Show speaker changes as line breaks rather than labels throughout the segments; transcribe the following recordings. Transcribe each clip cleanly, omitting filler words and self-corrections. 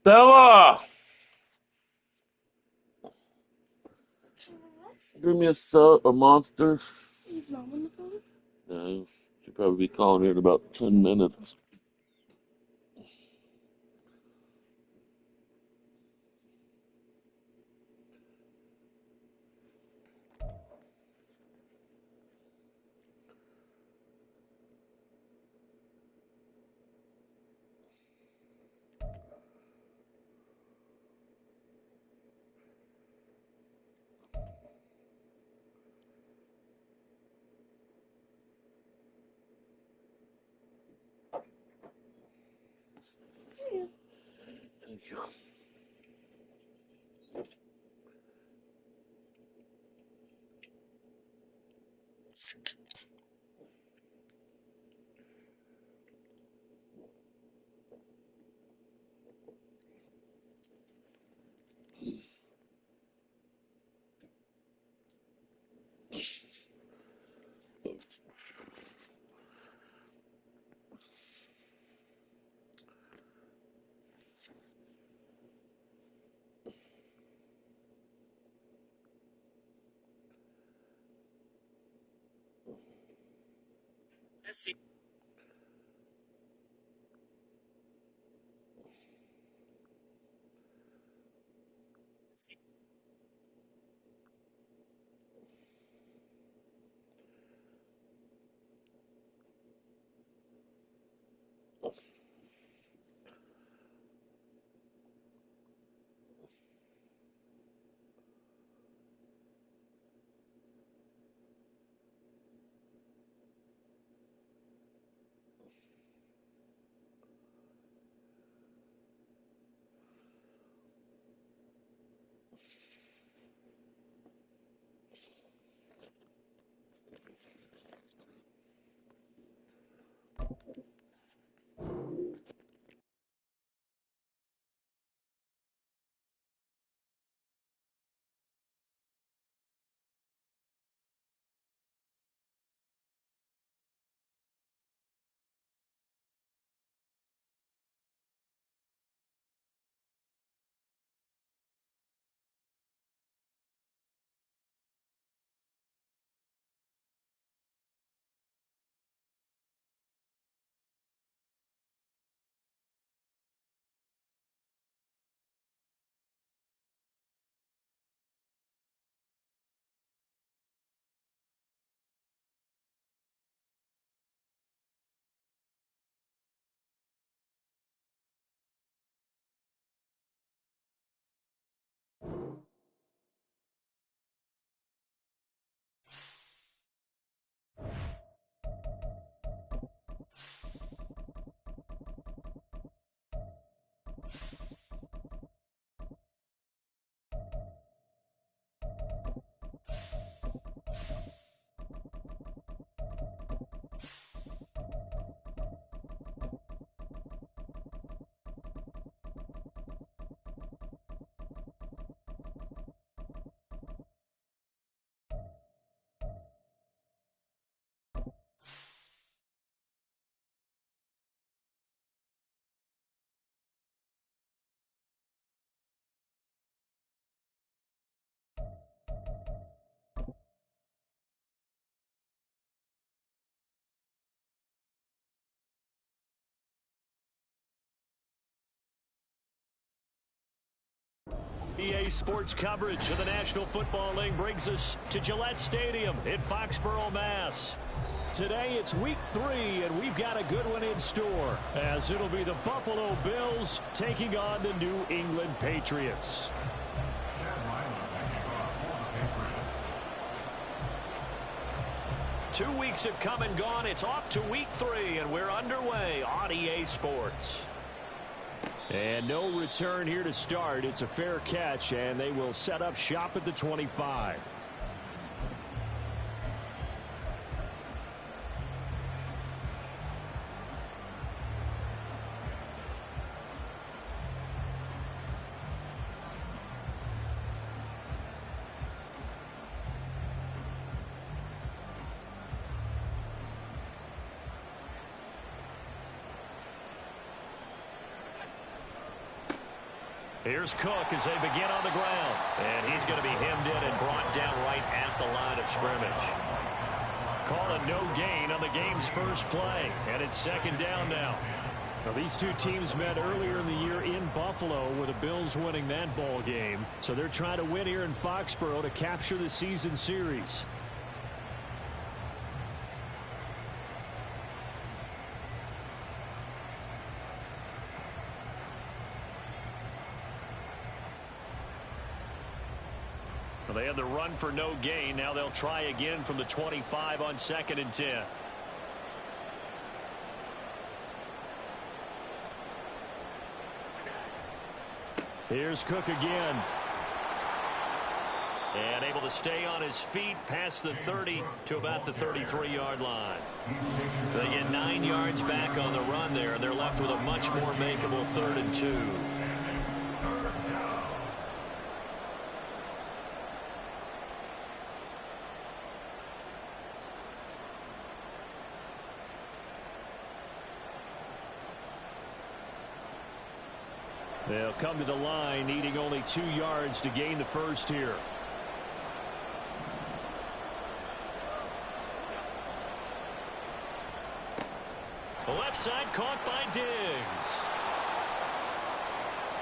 Bella! Give me a monster.
Is Mom on the phone?
No, she'll probably be calling here in about 10 minutes.
Yeah.
Thank you.
EA Sports coverage of the National Football League brings us to Gillette Stadium in Foxborough, Mass. Today it's week 3, and we've got a good one in store, as it'll be the Buffalo Bills taking on the New England Patriots. 2 weeks have come and gone. It's off to week 3, and we're underway on EA Sports. And no return here to start. It's a fair catch, and they will set up shop at the 25. Here's Cook as they begin on the ground. And he's going to be hemmed in and brought down right at the line of scrimmage. Call a no gain on the game's first play. And it's second down now. Now, these two teams met earlier in the year in Buffalo with the Bills winning that ball game. So they're trying to win here in Foxborough to capture the season series. They had the run for no gain. Now they'll try again from the 25 on 2nd and 10. Here's Cook again. And able to stay on his feet past the 30 to about the 33-yard line. They get 9 yards back on the run there. They're left with a much more makeable 3rd and 2. They'll come to the line, needing only 2 yards to gain the first here. The left side caught by Diggs.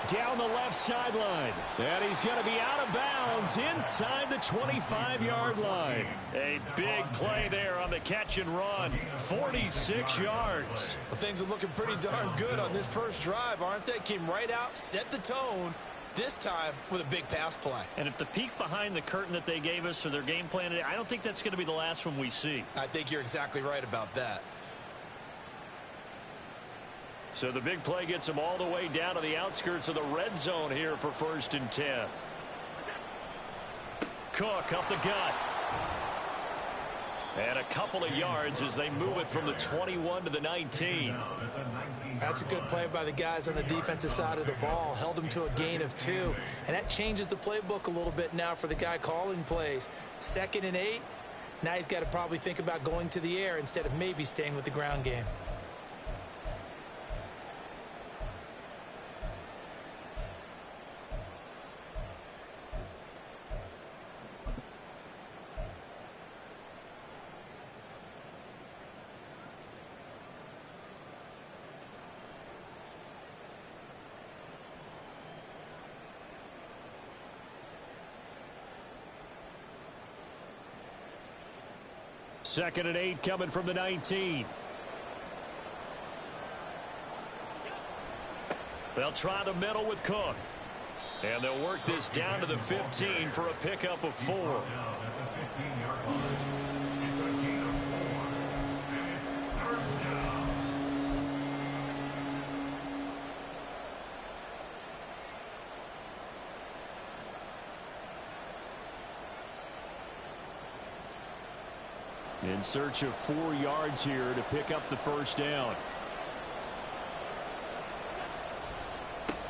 Down the left sideline. And he's going to be out of bounds inside the 25-yard line. A big play there on the catch and run. 46 yards.
Well, things are looking pretty darn good on this first drive, aren't they? Came right out, set the tone, this time with a big pass play.
And if the peek behind the curtain that they gave us or their game plan, I don't think that's going to be the last one we see.
I think you're exactly right about that.
So the big play gets them all the way down to the outskirts of the red zone here for 1st and 10. Cook up the gut. And a couple of yards as they move it from the 21 to the 19.
That's a good play by the guys on the defensive side of the ball. Held them to a gain of 2. And that changes the playbook a little bit now for the guy calling plays. 2nd and 8. Now he's got to probably think about going to the air instead of maybe staying with the ground game.
Second and 8 coming from the 19. They'll try the middle with Cook. And they'll work this down to the 15 for a pickup of 4. In search of 4 yards here to pick up the first down.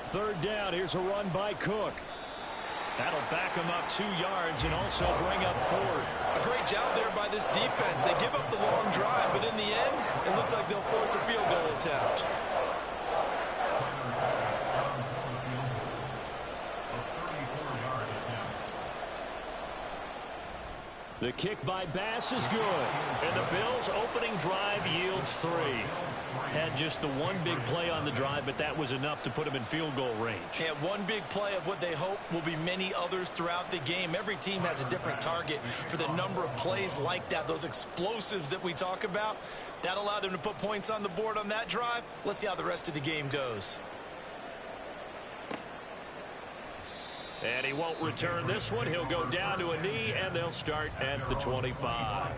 3rd down. Here's a run by Cook. That'll back him up 2 yards and also bring up 4th.
A great job there by this defense. They give up the long drive, but in the end, it looks like they'll force a field goal attempt.
The kick by Bass is good. And the Bills' opening drive yields 3. Had just the one big play on the drive, but that was enough to put him in field goal range.
Yeah, one big play of what they hope will be many others throughout the game. Every team has a different target for the number of plays like that, those explosives that we talk about. That allowed them to put points on the board on that drive. Let's see how the rest of the game goes.
And he won't return this one. He'll go down to a knee, and they'll start at the 25.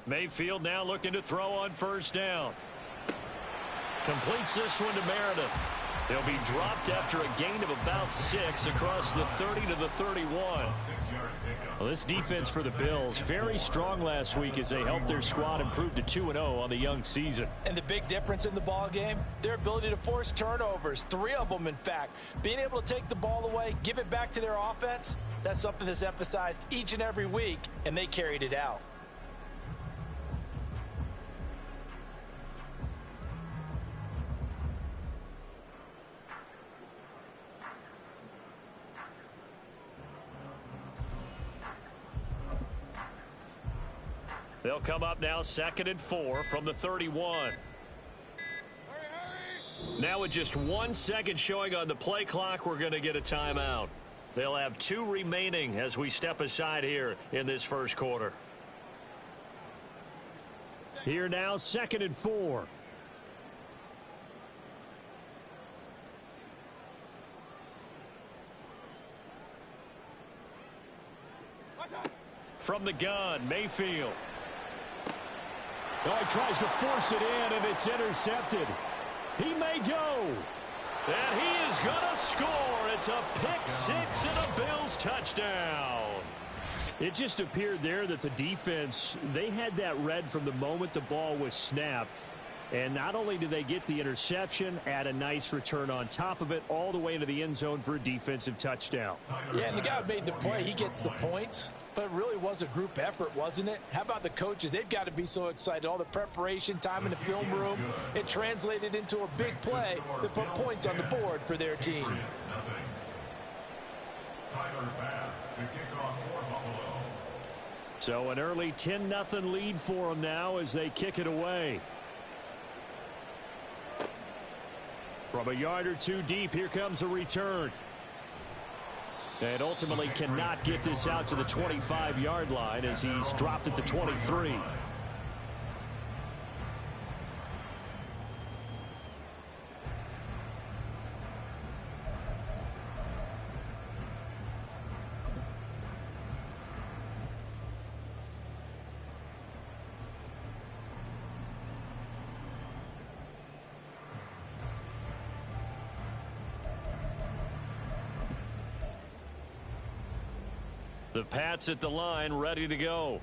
Mayfield now looking to throw on first down. Completes this one to Meredith. He'll be dropped after a gain of about 6 across the 30 to the 31. Well, this defense for the Bills, very strong last week as they helped their squad improve to 2-0 on the young season.
And the big difference in the ball game, their ability to force turnovers, 3 of them in fact. Being able to take the ball away, give it back to their offense, that's something that's emphasized each and every week, and they carried it out.
They'll come up now 2nd and 4 from the 31. Now with just 1 second showing on the play clock, we're going to get a timeout. They'll have 2 remaining as we step aside here in this first quarter.
Here now, 2nd and 4.
From the gun, Mayfield.
Oh, he tries to force it in, and it's intercepted. He may go.
And he is going to score. It's a pick 6 and a Bills touchdown.
It just appeared there that the defense, they had that read from the moment the ball was snapped. And not only did they get the interception, add a nice return on top of it, all the way into the end zone for a defensive touchdown.
Yeah, and the guy who made the play, he gets the points. But it really was a group effort, wasn't it? How about the coaches? They've got to be so excited. All the preparation, time in the film room, it translated into a big play that put points on the board for their team.
So an early 10-0 lead for them now as they kick it away. From a yard or 2 deep, here comes a return. And ultimately cannot get this out to the 25-yard line as he's dropped at the 23.
The Pats at the line, ready to go.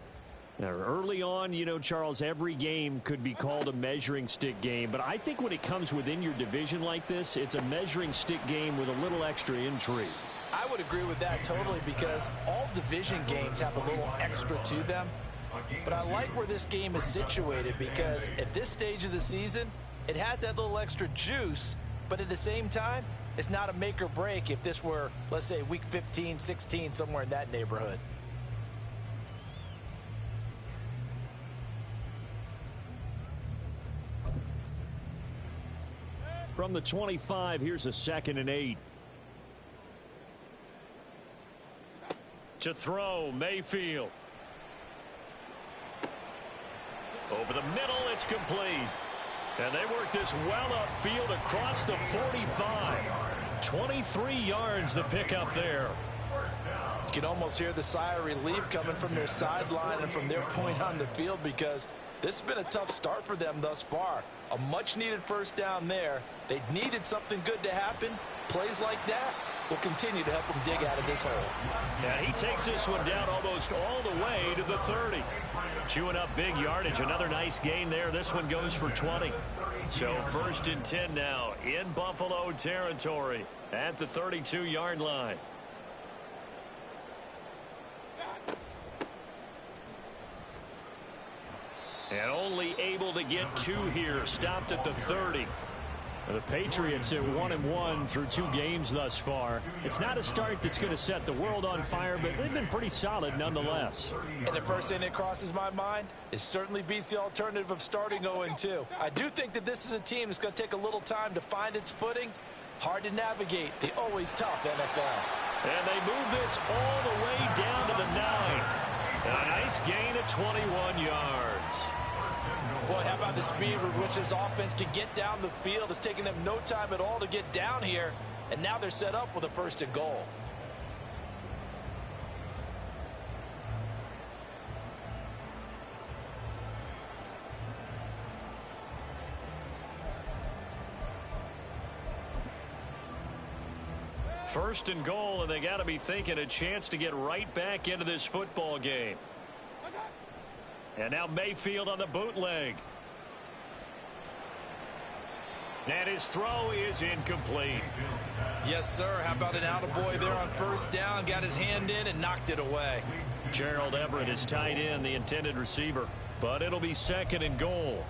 Now, early on, you know, Charles, every game could be called a measuring stick game. But I think when it comes within your division like this, it's a measuring stick game with a little extra intrigue.
I would agree with that totally because all division games have a little extra to them. But I like where this game is situated because at this stage of the season, it has that little extra juice. But at the same time, it's not a make or break if this were, let's say, week 15, 16, somewhere in that neighborhood.
From the 25, here's a 2nd and 8.
To throw, Mayfield. Over the middle, it's complete. And they work this well upfield across the 45. 23 yards the pickup there.
You can almost hear the sigh of relief coming from their sideline and from their point on the field because this has been a tough start for them thus far. A much-needed first down there. They needed something good to happen. Plays like that will continue to help them dig out of this hole.
Yeah, he takes this one down almost all the way to the 30. Chewing up big yardage. Another nice gain there. This one goes for 20. So 1st and 10 now in Buffalo territory at the 32-yard line. And only able to get 2 here. Stopped at the 30.
The Patriots at 1-1 through 2 games thus far. It's not a start that's going to set the world on fire, but they've been pretty solid nonetheless.
And the first thing that crosses my mind, it certainly beats the alternative of starting 0-2. I do think that this is a team that's going to take a little time to find its footing. Hard to navigate the always tough NFL.
And they move this all the way down to the 9. And a nice gain of 21 yards.
Boy, how about the speed with which this offense can get down the field? It's taken them no time at all to get down here, and now they're set up with a 1st and goal.
First and goal, and they got to be thinking a chance to get right back into this football game. And now Mayfield on the bootleg. And his throw is incomplete.
Yes, sir. How about an attaboy there on first down? Got his hand in and knocked it away.
Gerald Everett is tied in, the intended receiver. But it'll be second and goal.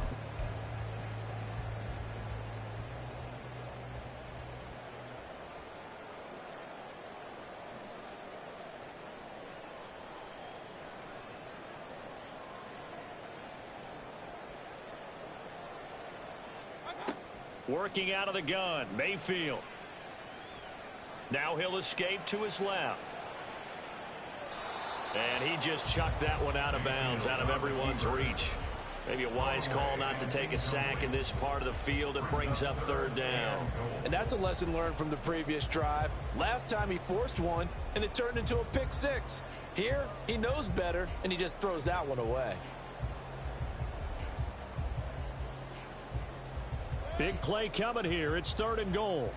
Working out of the gun, Mayfield. Now he'll escape to his left. And he just chucked that one out of bounds, out of everyone's reach. Maybe a wise call not to take a sack in this part of the field. It brings up third down.
And that's a lesson learned from the previous drive. Last time he forced one, and it turned into a pick six. Here, he knows better, and he just throws that one away.
Big play coming here. It's third and goal.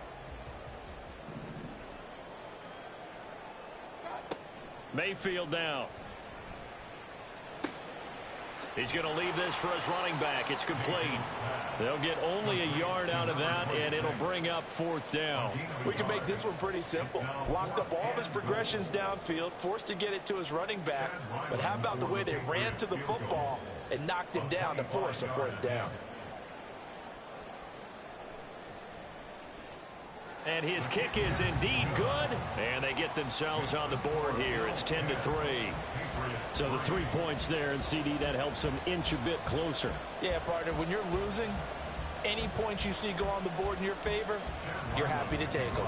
Mayfield down. He's going to leave this for his running back. It's complete. They'll get only a yard out of that, and it'll bring up fourth down.
We can make this one pretty simple. Blocked up all of his progressions downfield, forced to get it to his running back. But how about the way they ran to the football and knocked him down to force a fourth down?
And his kick is indeed good. And they get themselves on the board here. It's 10-3.
So the 3 points there, and CD, that helps them inch a bit closer.
Yeah, partner, when you're losing, any points you see go on the board in your favor, you're happy to take them.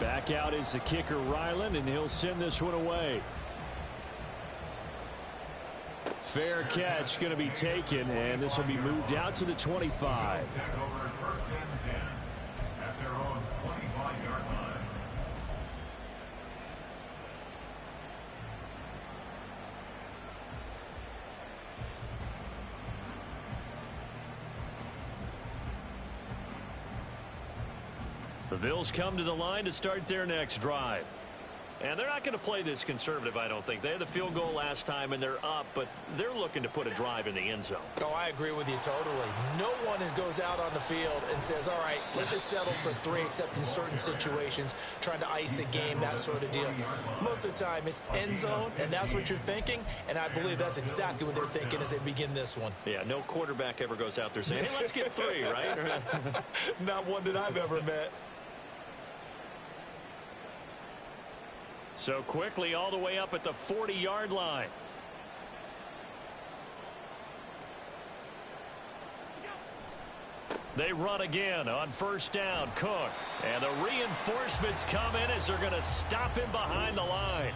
Back out is the kicker, Ryland, and he'll send this one away. Fair catch going to be taken, and this will be moved out to the 25.
The Bills come to the line to start their next drive. And they're not going to play this conservative, I don't think. They had the field goal last time, and they're up, but they're looking to put a drive in the end zone.
Oh, I agree with you totally. No one goes out on the field and says, all right, let's just settle for 3, except in certain situations, trying to ice a game, that sort of deal. Most of the time, it's end zone, and that's what you're thinking, and I believe that's exactly what they're thinking as they begin this one.
Yeah, no quarterback ever goes out there saying, hey, let's get 3, right?
Not one that I've ever met.
So quickly all the way up at the 40-yard line. They run again on first down. Cook. And the reinforcements come in as they're going to stop him behind the line.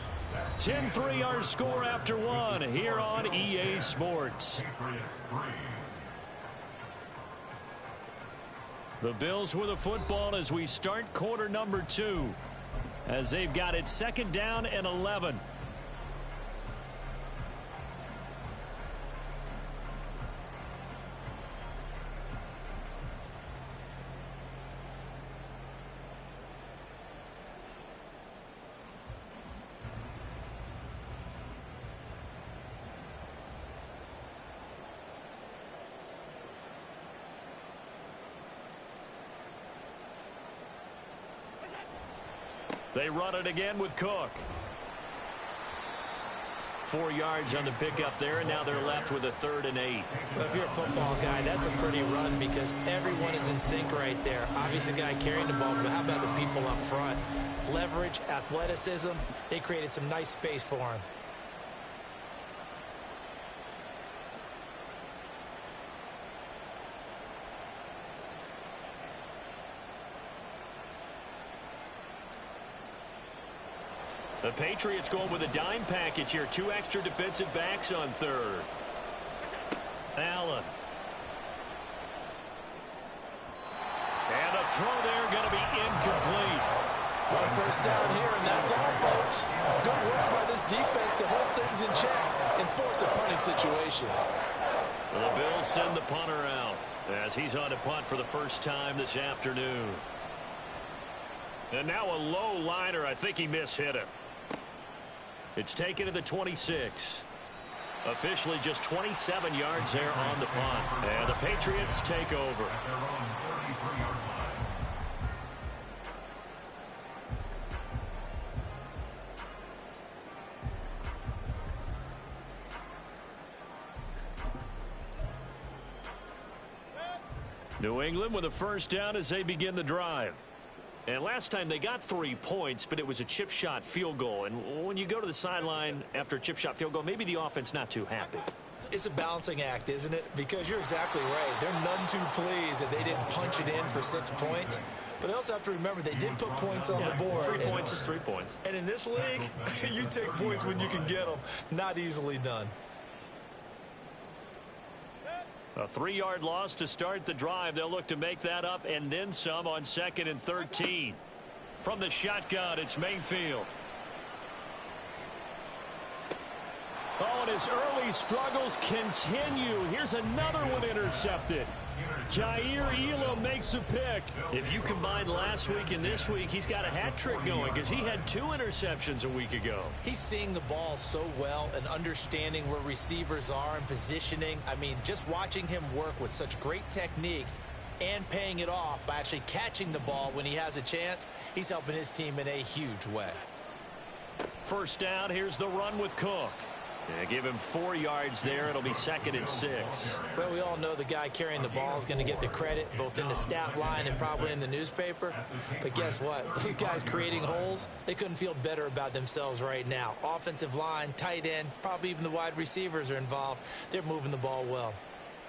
10-3 our score after 1 here on EA Sports. The Bills with the football as we start quarter number 2. As they've got it second down and 11. They run it again with Cook. 4 yards on the pickup there, and now they're left with a 3rd and 8.
Well, if you're a football guy, that's a pretty run because everyone is in sync right there. Obviously, the guy carrying the ball, but how about the people up front? Leverage, athleticism, they created some nice space for him.
The Patriots going with a dime package here. 2 extra defensive backs on 3rd. Allen. And a throw there going to be incomplete.
One first down here, and that's all, folks. Good work by this defense to hold things in check and force a punting situation.
The Bills send the punter out. as he's on to punt for the first time this afternoon. And now a low liner. I think he mishit it. It's taken to the 26. Officially just 27 yards there on the punt. And the Patriots take over. New England with a first down as they begin the drive. And last time they got 3 points, but it was a chip shot field goal. And when you go to the sideline after a chip shot field goal, maybe the offense not too happy.
It's a balancing act, isn't it? Because you're exactly right. They're none too pleased that they didn't punch it in for 6 points. But they also have to remember they did put points on the board.
3 points is 3 points.
And in this league, you take points when you can get them. Not easily done.
A 3-yard loss to start the drive. They'll look to make that up and then some on 2nd and 13. From the shotgun, it's Mayfield.
Oh, and his early struggles continue. Here's another one intercepted. Jair Elam makes a pick.
If you combine last week and this week, he's got a hat trick going because he had 2 interceptions a week ago.
He's seeing the ball so well and understanding where receivers are and positioning. I mean, just watching him work with such great technique and paying it off by actually catching the ball when he has a chance, he's helping his team in a huge way.
First down, here's the run with Cook. Yeah, give him 4 yards there. It'll be 2nd and 6.
Well, we all know the guy carrying the ball is going to get the credit both in the stat line and probably in the newspaper. But guess what? Those guys creating holes, they couldn't feel better about themselves right now. Offensive line, tight end, probably even the wide receivers are involved. They're moving the ball well.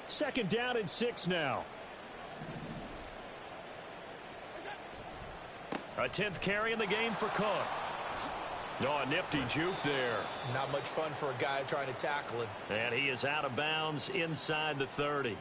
2nd down and 6 now.
A 10th carry in the game for Cook. Oh, a nifty juke there.
Not much fun for a guy trying to tackle him.
And he is out of bounds inside the 30.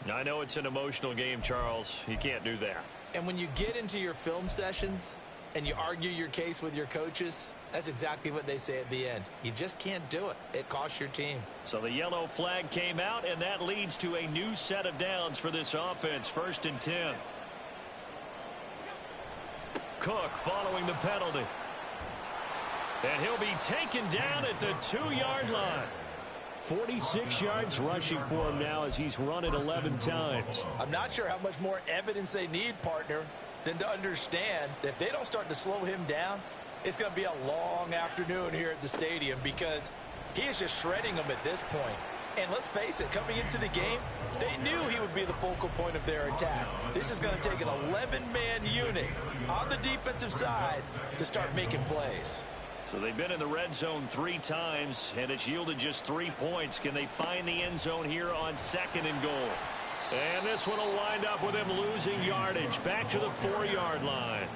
Now, I know it's an emotional game, Charles. You can't do that.
And when you get into your film sessions and you argue your case with your coaches, that's exactly what they say at the end. You just can't do it. It costs your team.
So the yellow flag came out, and that leads to a new set of downs for this offense. 1st and 10. Cook following the penalty. And he'll be taken down at the 2-yard line.
46 yards rushing for him now as he's run it 11 times.
I'm not sure how much more evidence they need, partner, than to understand that if they don't start to slow him down, it's going to be a long afternoon here at the stadium because he is just shredding them at this point. And let's face it, coming into the game, they knew he would be the focal point of their attack. This is going to take an 11-man unit on the defensive side to start making plays.
So they've been in the red zone 3 times, and it's yielded just 3 points. Can they find the end zone here on 2nd and goal? And this one will wind up with him losing yardage back to the 4-yard line.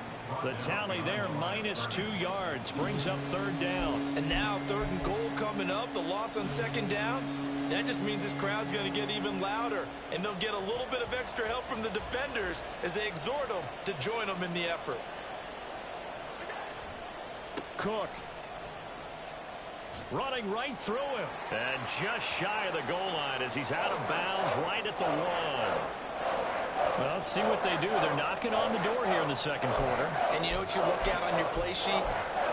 The tally there, -2 yards, brings up 3rd down.
And now 3rd and goal coming up, the loss on 2nd down. That just means this crowd's going to get even louder, and they'll get a little bit of extra help from the defenders as they exhort them to join them in the effort.
Cook.
Running right through him. And just shy of the goal line as he's out of bounds right at the 1.
Well, let's see what they do. They're knocking on the door here in the 2nd quarter.
And you know what you look at on your play sheet?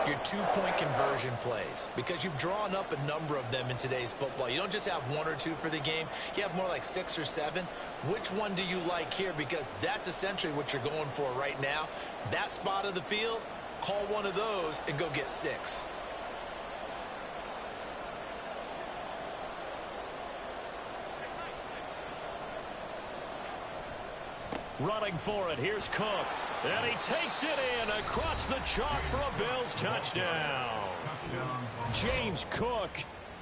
Your 2-point conversion plays. Because you've drawn up a number of them in today's football. You don't just have 1 or 2 for the game. You have more like 6 or 7. Which one do you like here? Because that's essentially what you're going for right now. That spot of the field, call one of those and go get 6.
Running for it. Here's Cook. And he takes it in across the chalk for a Bills touchdown.
James Cook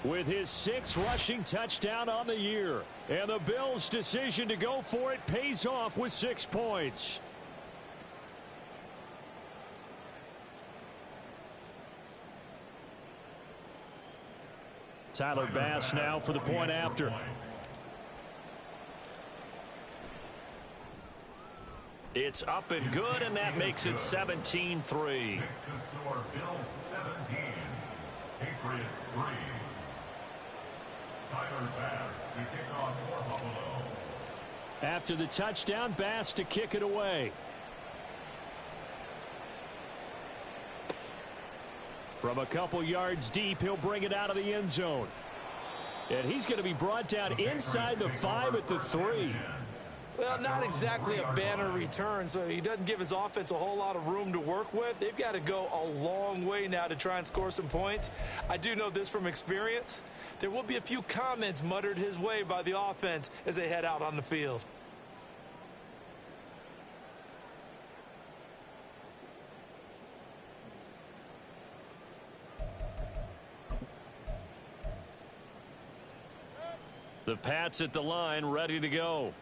with his 6th rushing touchdown on the year. And the Bills' decision to go for it pays off with 6 points. Tyler Bass now for the point after.
It's up and good, and that makes it 17-3.
Bills 17, Patriots 3. Tyler Bass to kick off for Buffalo.
After the touchdown, Bass to kick it away. From a couple yards deep, he'll bring it out of the end zone. And he's going to be brought down inside the 5 at the 3.
Well, not exactly a banner return, so he doesn't give his offense a whole lot of room to work with. They've got to go a long way now to try and score some points. I do know this from experience. There will be a few comments muttered his way by the offense as they head out on the field.
The Pats at the line, ready to go.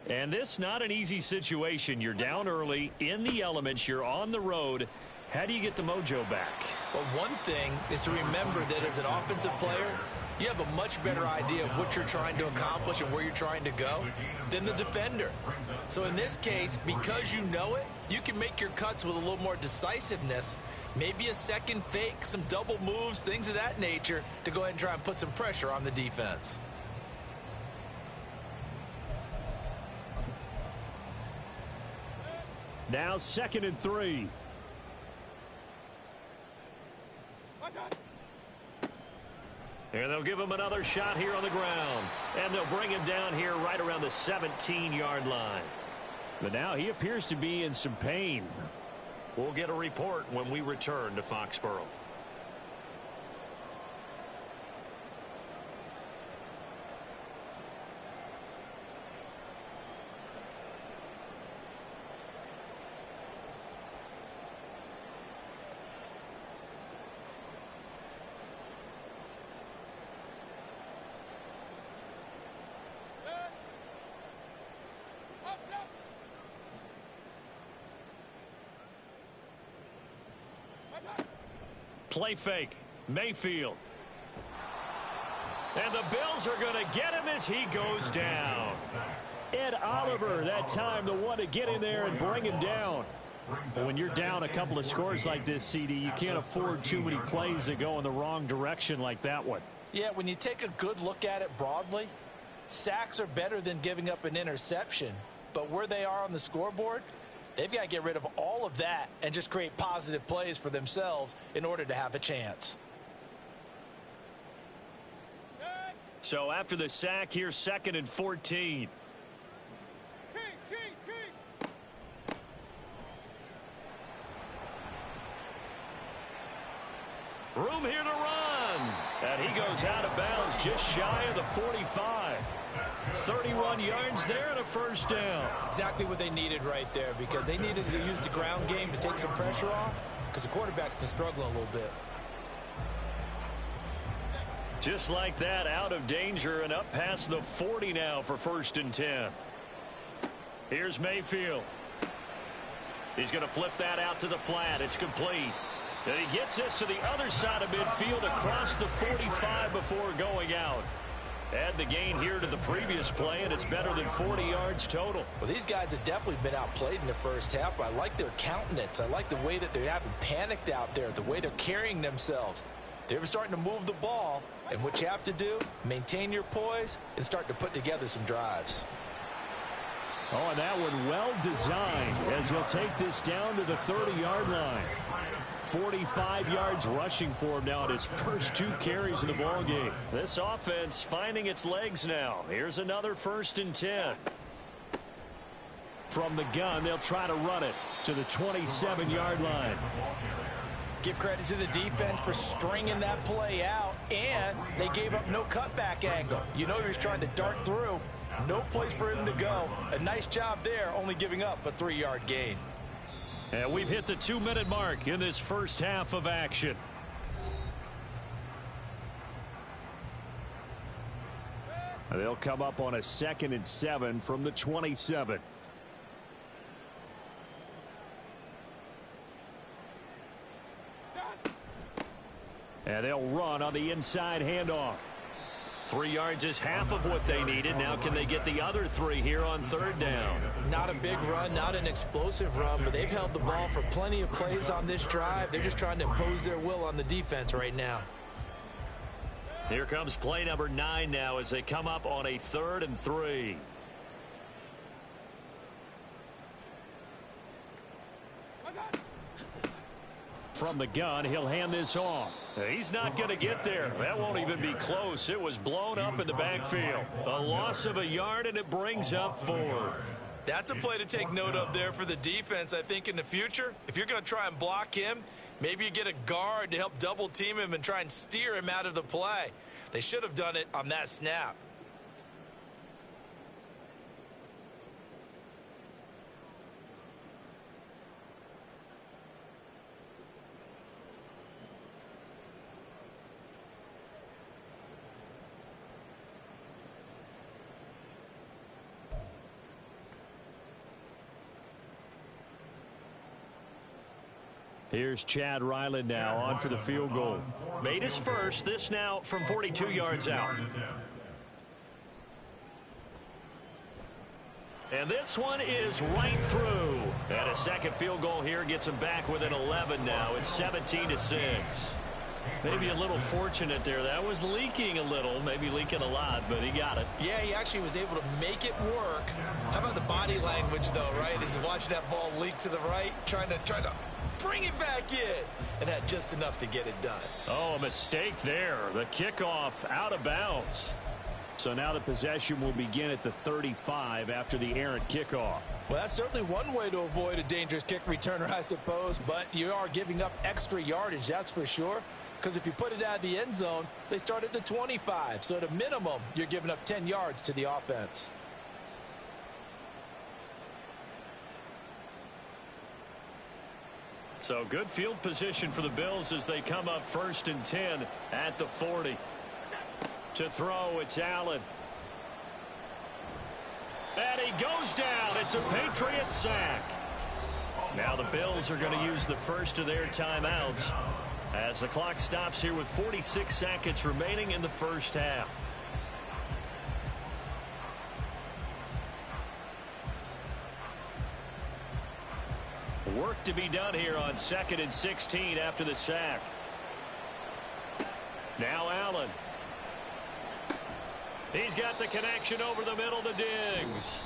And this not an easy situation. You're down early, in the elements, you're on the road. How do you get the mojo back?
Well, one thing is to remember that as an offensive player, you have a much better idea of what you're trying to accomplish and where you're trying to go than the defender. So in this case, because you know it, you can make your cuts with a little more decisiveness, maybe a second fake, some double moves, things of that nature, to go ahead and try and put some pressure on the defense.
Now 2nd and 3. And they'll give him another shot here on the ground. And they'll bring him down here right around the 17-yard line. But now he appears to be in some pain. We'll get a report when we return to Foxborough. Play fake. Mayfield. And the Bills are going to get him as he goes down. Ed Oliver, that time, the one to get in there and bring him down. But when you're down a couple of scores like this, CD, you can't afford too many plays that go in the wrong direction like that one.
Yeah, when you take a good look at it broadly, sacks are better than giving up an interception. But where they are on the scoreboard, they've got to get rid of all of that and just create positive plays for themselves in order to have a chance.
So after the sack, here's 2nd and 14. Room here to run. And he goes out of bounds just shy of the 45. 31 yards there and a first down.
Exactly what they needed right there, because they needed to use the ground game to take some pressure off, because the quarterback's been struggling a little bit.
Just like that, out of danger and up past the 40 now for 1st and 10. Here's Mayfield. He's going to flip that out to the flat. It's complete. And he gets this to the other side of midfield across the 45 before going out. Add the gain here to the previous play, and it's better than 40 yards total.
Well, these guys have definitely been outplayed in the first half. I like their countenance. I like the way that they haven't panicked out there, the way they're carrying themselves. They're starting to move the ball, and what you have to do, maintain your poise and start to put together some drives.
Oh, and that one well designed as he'll take this down to the 30-yard line. 45 yards rushing for him now at his first 2 carries in the ballgame. This offense finding its legs now. Here's another 1st and 10. From the gun, they'll try to run it to the 27-yard line.
Give credit to the defense for stringing that play out, and they gave up no cutback angle. You know he was trying to dart through. No place for him to go. A nice job there, only giving up a 3-yard gain.
And we've hit the 2-minute mark in this first half of action. They'll come up on a 2nd and 7 from the 27. And they'll run on the inside handoff. 3 yards is half of what they needed. Now can they get the other 3 here on 3rd down?
Not a big run, not an explosive run, but they've held the ball for plenty of plays on this drive. They're just trying to impose their will on the defense right now.
Here comes play number 9 now as they come up on a 3rd and 3.
from the gun. He'll hand this off. He's not going to get there. That won't even be close. It was blown up in the backfield. A loss of a yard, and it brings up 4th.
That's a play to take note of there for the defense. I think in the future, if you're going to try and block him, maybe you get a guard to help double team him and try and steer him out of the play. They should have done it on that snap.
Here's Chad Ryland now on for the field goal. Made his first. This now from 42 yards out. And this one is right through. And a second field goal here gets him back within 11 now. It's 17-6. Maybe a little fortunate there. That was leaking a little, maybe leaking a lot, but he got it.
Yeah, he actually was able to make it work. How about the body language, though, right? As he's watching that ball leak to the right, trying to bring it back in, and had just enough to get it done.
Oh, a mistake there. The kickoff out of bounds. So now the possession will begin at the 35 after the errant kickoff.
Well, that's certainly one way to avoid a dangerous kick returner, I suppose, but you are giving up extra yardage, that's for sure. Because if you put it out of the end zone, they start at the 25. So at a minimum, you're giving up 10 yards to the offense.
So good field position for the Bills as they come up 1st and 10 at the 40. To throw, it's Allen. And he goes down. It's a Patriot sack. Now the Bills are going to use the first of their timeouts as the clock stops here with 46 seconds remaining in the first half. Work to be done here on 2nd and 16 after the sack. Now Allen. He's got the connection over the middle to Diggs.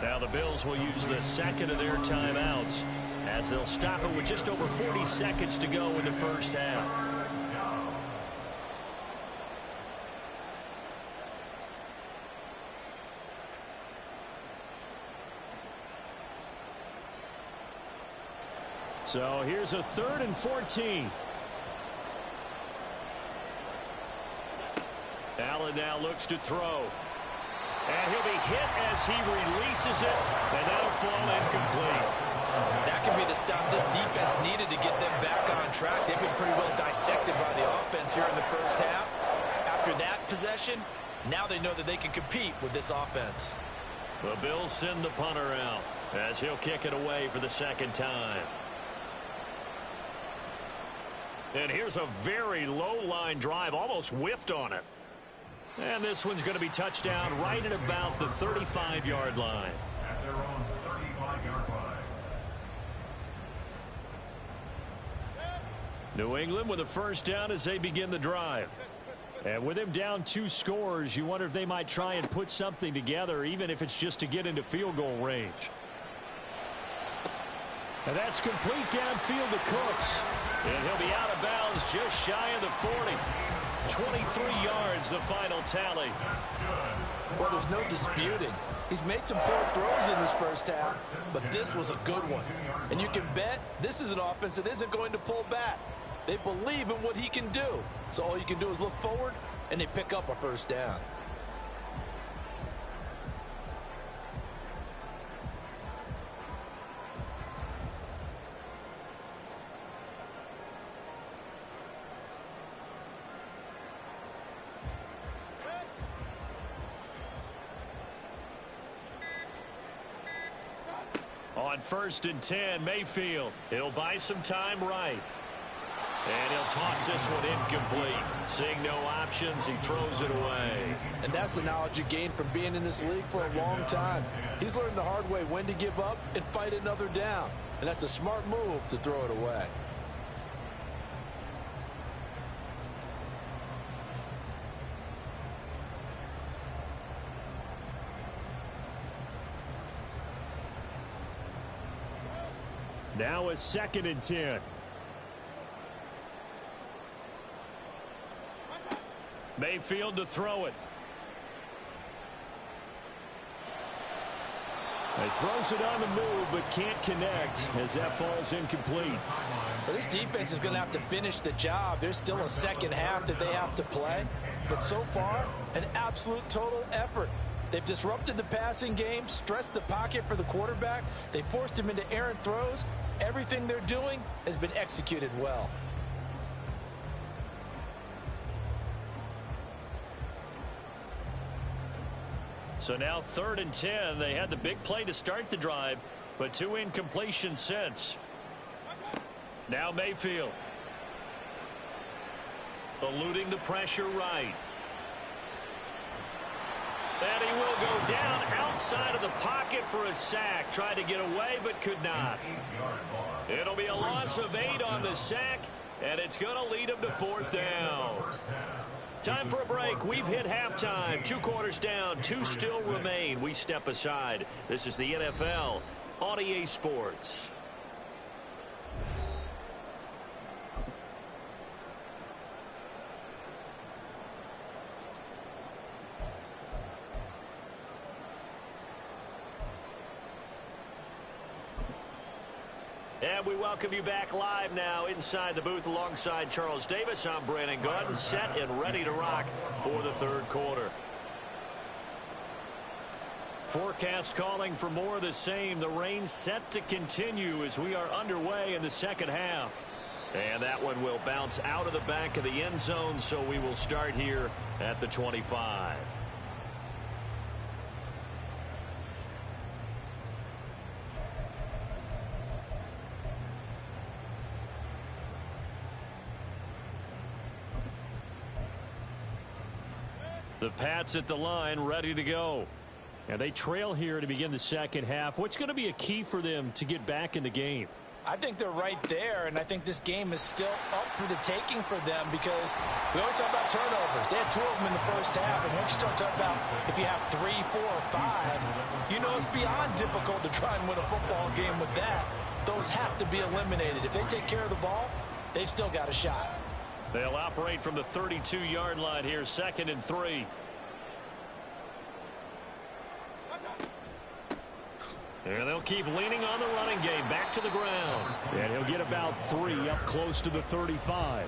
Now the Bills will use the second of their timeouts as they'll stop it with just over 40 seconds to go in the first half. So here's a 3rd and 14. Allen now looks to throw. And he'll be hit as he releases it, and that'll fall incomplete.
That could be the stop this defense needed to get them back on track. They've been pretty well dissected by the offense here in the first half. After that possession, now they know that they can compete with this offense.
The Bills send the punter out as he'll kick it away for the second time. And here's a very low line drive, almost whiffed on it. And this one's going to be touchdown right at about the 35-yard line.
At their own 35-yard line.
New England with a first down as they begin the drive. And with him down 2 scores, you wonder if they might try and put something together, even if it's just to get into field goal range. And that's complete downfield to Cooks. And he'll be out of bounds just shy of the 40. 23 yards, the final tally.
Well, there's no disputing. He's made some poor throws in this first half, but this was a good one. And you can bet this is an offense that isn't going to pull back. They believe in what he can do. So all you can do is look forward, and they pick up a first down.
On 1st and 10, Mayfield. He'll buy some time right. And he'll toss this one incomplete. Seeing no options, he throws it away.
And that's the knowledge you gain from being in this league for a long time. He's learned the hard way when to give up and fight another down. And that's a smart move to throw it away.
Now a 2nd and 10. Mayfield to throw it. He throws it on the move, but can't connect as that falls incomplete.
Well, this defense is going to have to finish the job. There's still a second half that they have to play. But so far, an absolute total effort. They've disrupted the passing game, stressed the pocket for the quarterback. They forced him into errant throws. Everything they're doing has been executed well.
So now 3rd and 10. They had the big play to start the drive, but 2 incompletions since. Now Mayfield. Eluding the pressure right. And he will go down outside of the pocket for a sack. Tried to get away, but could not. It'll be a loss of 8 on the sack, and it's going to lead him to 4th down. Time for a break. We've hit halftime. 2 quarters down. 2 still remain. We step aside. This is the NFL on EA Sports. And we welcome you back live now inside the booth alongside Charles Davis. I'm Brandon Gordon, set and ready to rock for the 3rd quarter. Forecast calling for more of the same. The rain set to continue as we are underway in the 2nd half. And that one will bounce out of the back of the end zone, so we will start here at the 25. The Pats at the line, ready to go. And they trail here to begin the 2nd half. What's going to be a key for them to get back in the game?
I think they're right there, and I think this game is still up for the taking for them because we always talk about turnovers. They had 2 of them in the first half, and once you start talking about if you have 3, 4, or 5, you know it's beyond difficult to try and win a football game with that. Those have to be eliminated. If they take care of the ball, they've still got a shot.
They'll operate from the 32-yard line here, 2nd and 3. And they'll keep leaning on the running game back to the ground. And he'll get about 3 up close to the 35.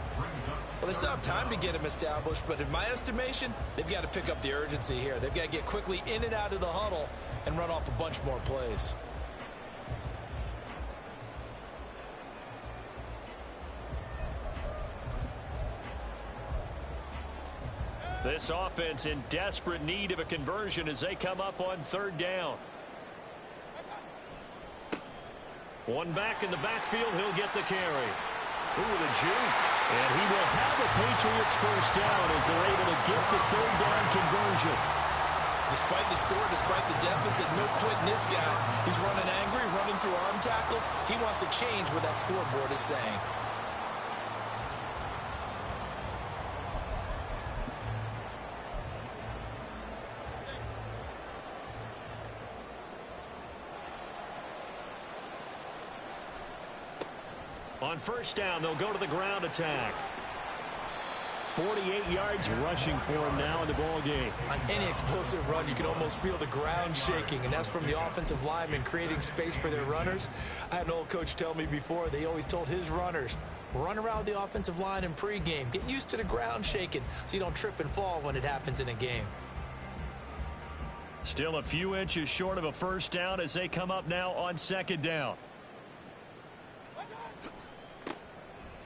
Well, they still have time to get him established, but in my estimation, they've got to pick up the urgency here. They've got to get quickly in and out of the huddle and run off a bunch more plays.
This offense in desperate need of a conversion as they come up on 3rd down. One back in the backfield, he'll get the carry. Ooh, the juke. And he will have a Patriots 1st down as they're able to get the 3rd down conversion.
Despite the score, despite the deficit, no quitting this guy. He's running angry, running through arm tackles. He wants to change what that scoreboard is saying.
On 1st down, they'll go to the ground attack. 48 yards rushing for him now in the ball game.
On any explosive run, you can almost feel the ground shaking, and that's from the offensive linemen creating space for their runners. I had an old coach tell me before, they always told his runners, run around the offensive line in pregame. Get used to the ground shaking so you don't trip and fall when it happens in a game.
Still a few inches short of a 1st down as they come up now on 2nd down.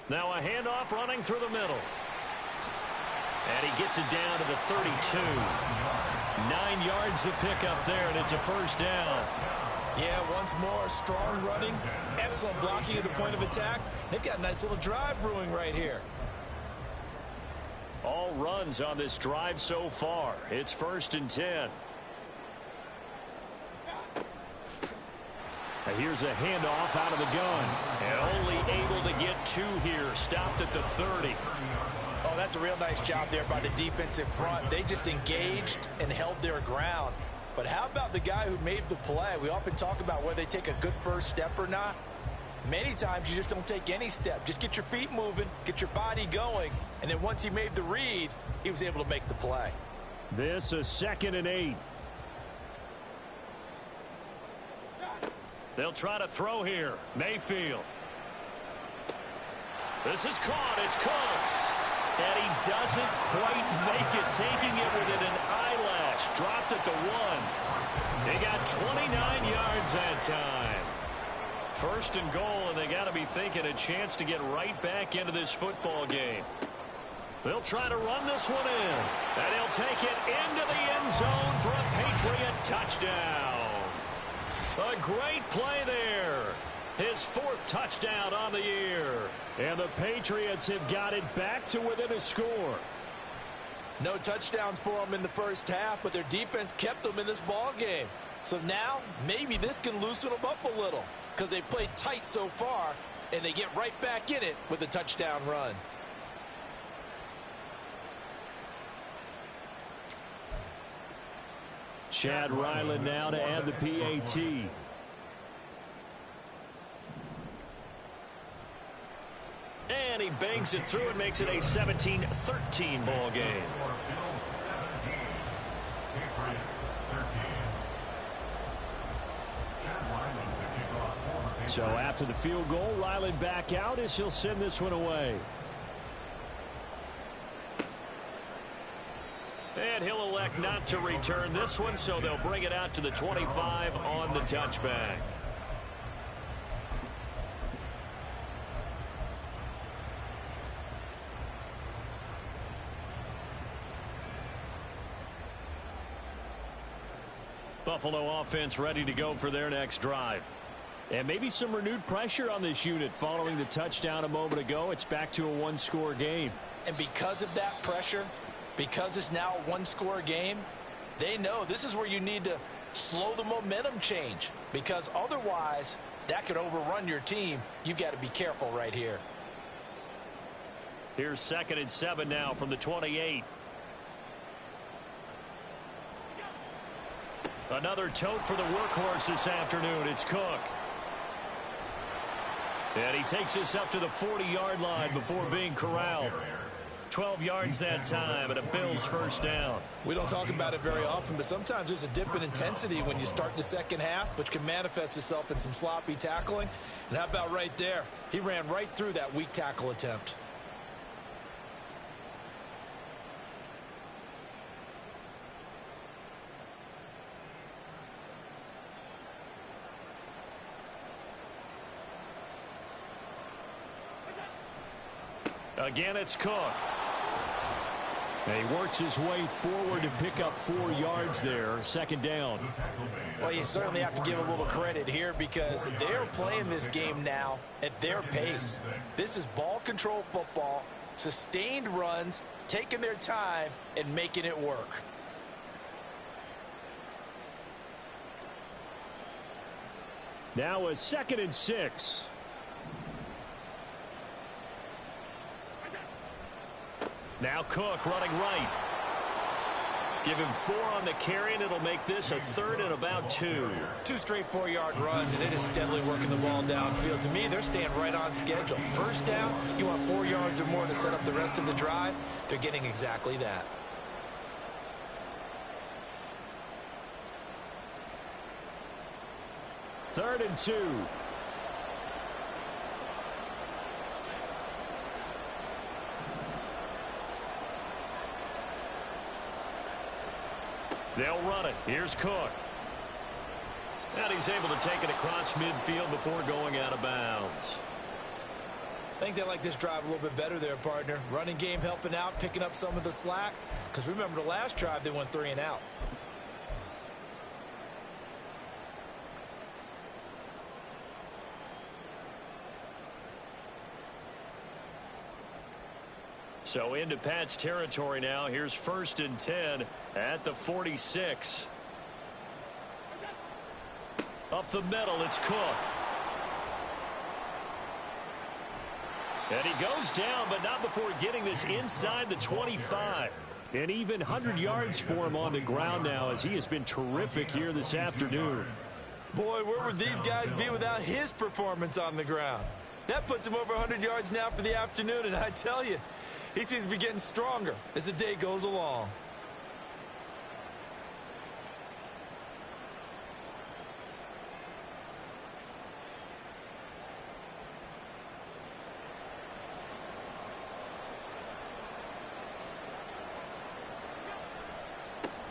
Now a handoff running through the middle. And he gets it down to the 32. 9 yards to pick up there, and it's a 1st down.
Yeah, once more, strong running, excellent blocking at the point of attack. They've got a nice little drive brewing right here.
All runs on this drive so far. It's 1st and 10. And here's a handoff out of the gun. And only able to get 2 here. Stopped at the 30.
Oh, that's a real nice job there by the defensive front. They just engaged and held their ground. But how about the guy who made the play? We often talk about whether they take a good first step or not. Many times you just don't take any step. Just get your feet moving, get your body going, and then once he made the read, he was able to make the play.
This is 2nd and 8. They'll try to throw here. Mayfield. This is caught. It's Cooks. And he doesn't quite make it, taking it within an eyelash. Dropped at the 1. They got 29 yards that time. 1st and goal, and they got to be thinking a chance to get right back into this football game. They'll try to run this one in. And he'll take it into the end zone for a Patriot touchdown. A great play there. His 4th touchdown on the year. And the Patriots have got it back to within a score.
No touchdowns for them in the first half, but their defense kept them in this ball game. So now, maybe this can loosen them up a little because they played tight so far, and they get right back in it with a touchdown run.
Chad Ryland now to add the PAT. And he bangs it through and makes it a 17-13 ball game. So after the field goal, Ryland back out as he'll send this one away. And he'll elect not to return this one, so they'll bring it out to the 25 on the touchback. Buffalo offense ready to go for their next drive. And maybe some renewed pressure on this unit following the touchdown a moment ago. It's back to a one-score game.
And because of that pressure, because it's now a one-score game, they know this is where you need to slow the momentum change, because otherwise that could overrun your team. You've got to be careful right here.
Here's 2nd and 7 now from the 28. Another tote for the workhorse this afternoon. It's Cook. And he takes this up to the 40-yard line before being corralled. 12 yards that time, and a Bills first down.
We don't talk about it very often, but sometimes there's a dip in intensity when you start the second half, which can manifest itself in some sloppy tackling. And how about right there? He ran right through that weak tackle attempt.
Again, it's Cook. And he works his way forward to pick up 4 yards there. 2nd down.
Well, you certainly have to give a little credit here because they're playing this game now at their pace. This is ball control football, sustained runs, taking their time and making it work.
Now a 2nd and 6. Now Cook running right. Give him 4 on the carry, and it'll make this a 3rd and about 2.
2 straight 4-yard runs, and it is steadily working the ball downfield. To me, they're staying right on schedule. First down, you want 4 yards or more to set up the rest of the drive. They're getting exactly that.
Third and 2. They'll run it. Here's Cook. And he's able to take it across midfield before going out of bounds.
I think they like this drive a little bit better there, partner. Running game helping out, picking up some of the slack. Because remember the last drive, they went 3 and out.
So into Pat's territory now. Here's 1st and 10 at the 46. Up the middle, it's Cook. And he goes down, but not before getting this inside the 25. And even 100 yards for him on the ground now, as he has been terrific here this afternoon.
Boy, where would these guys be without his performance on the ground? That puts him over 100 yards now for the afternoon, and I tell you, he seems to be getting stronger as the day goes along.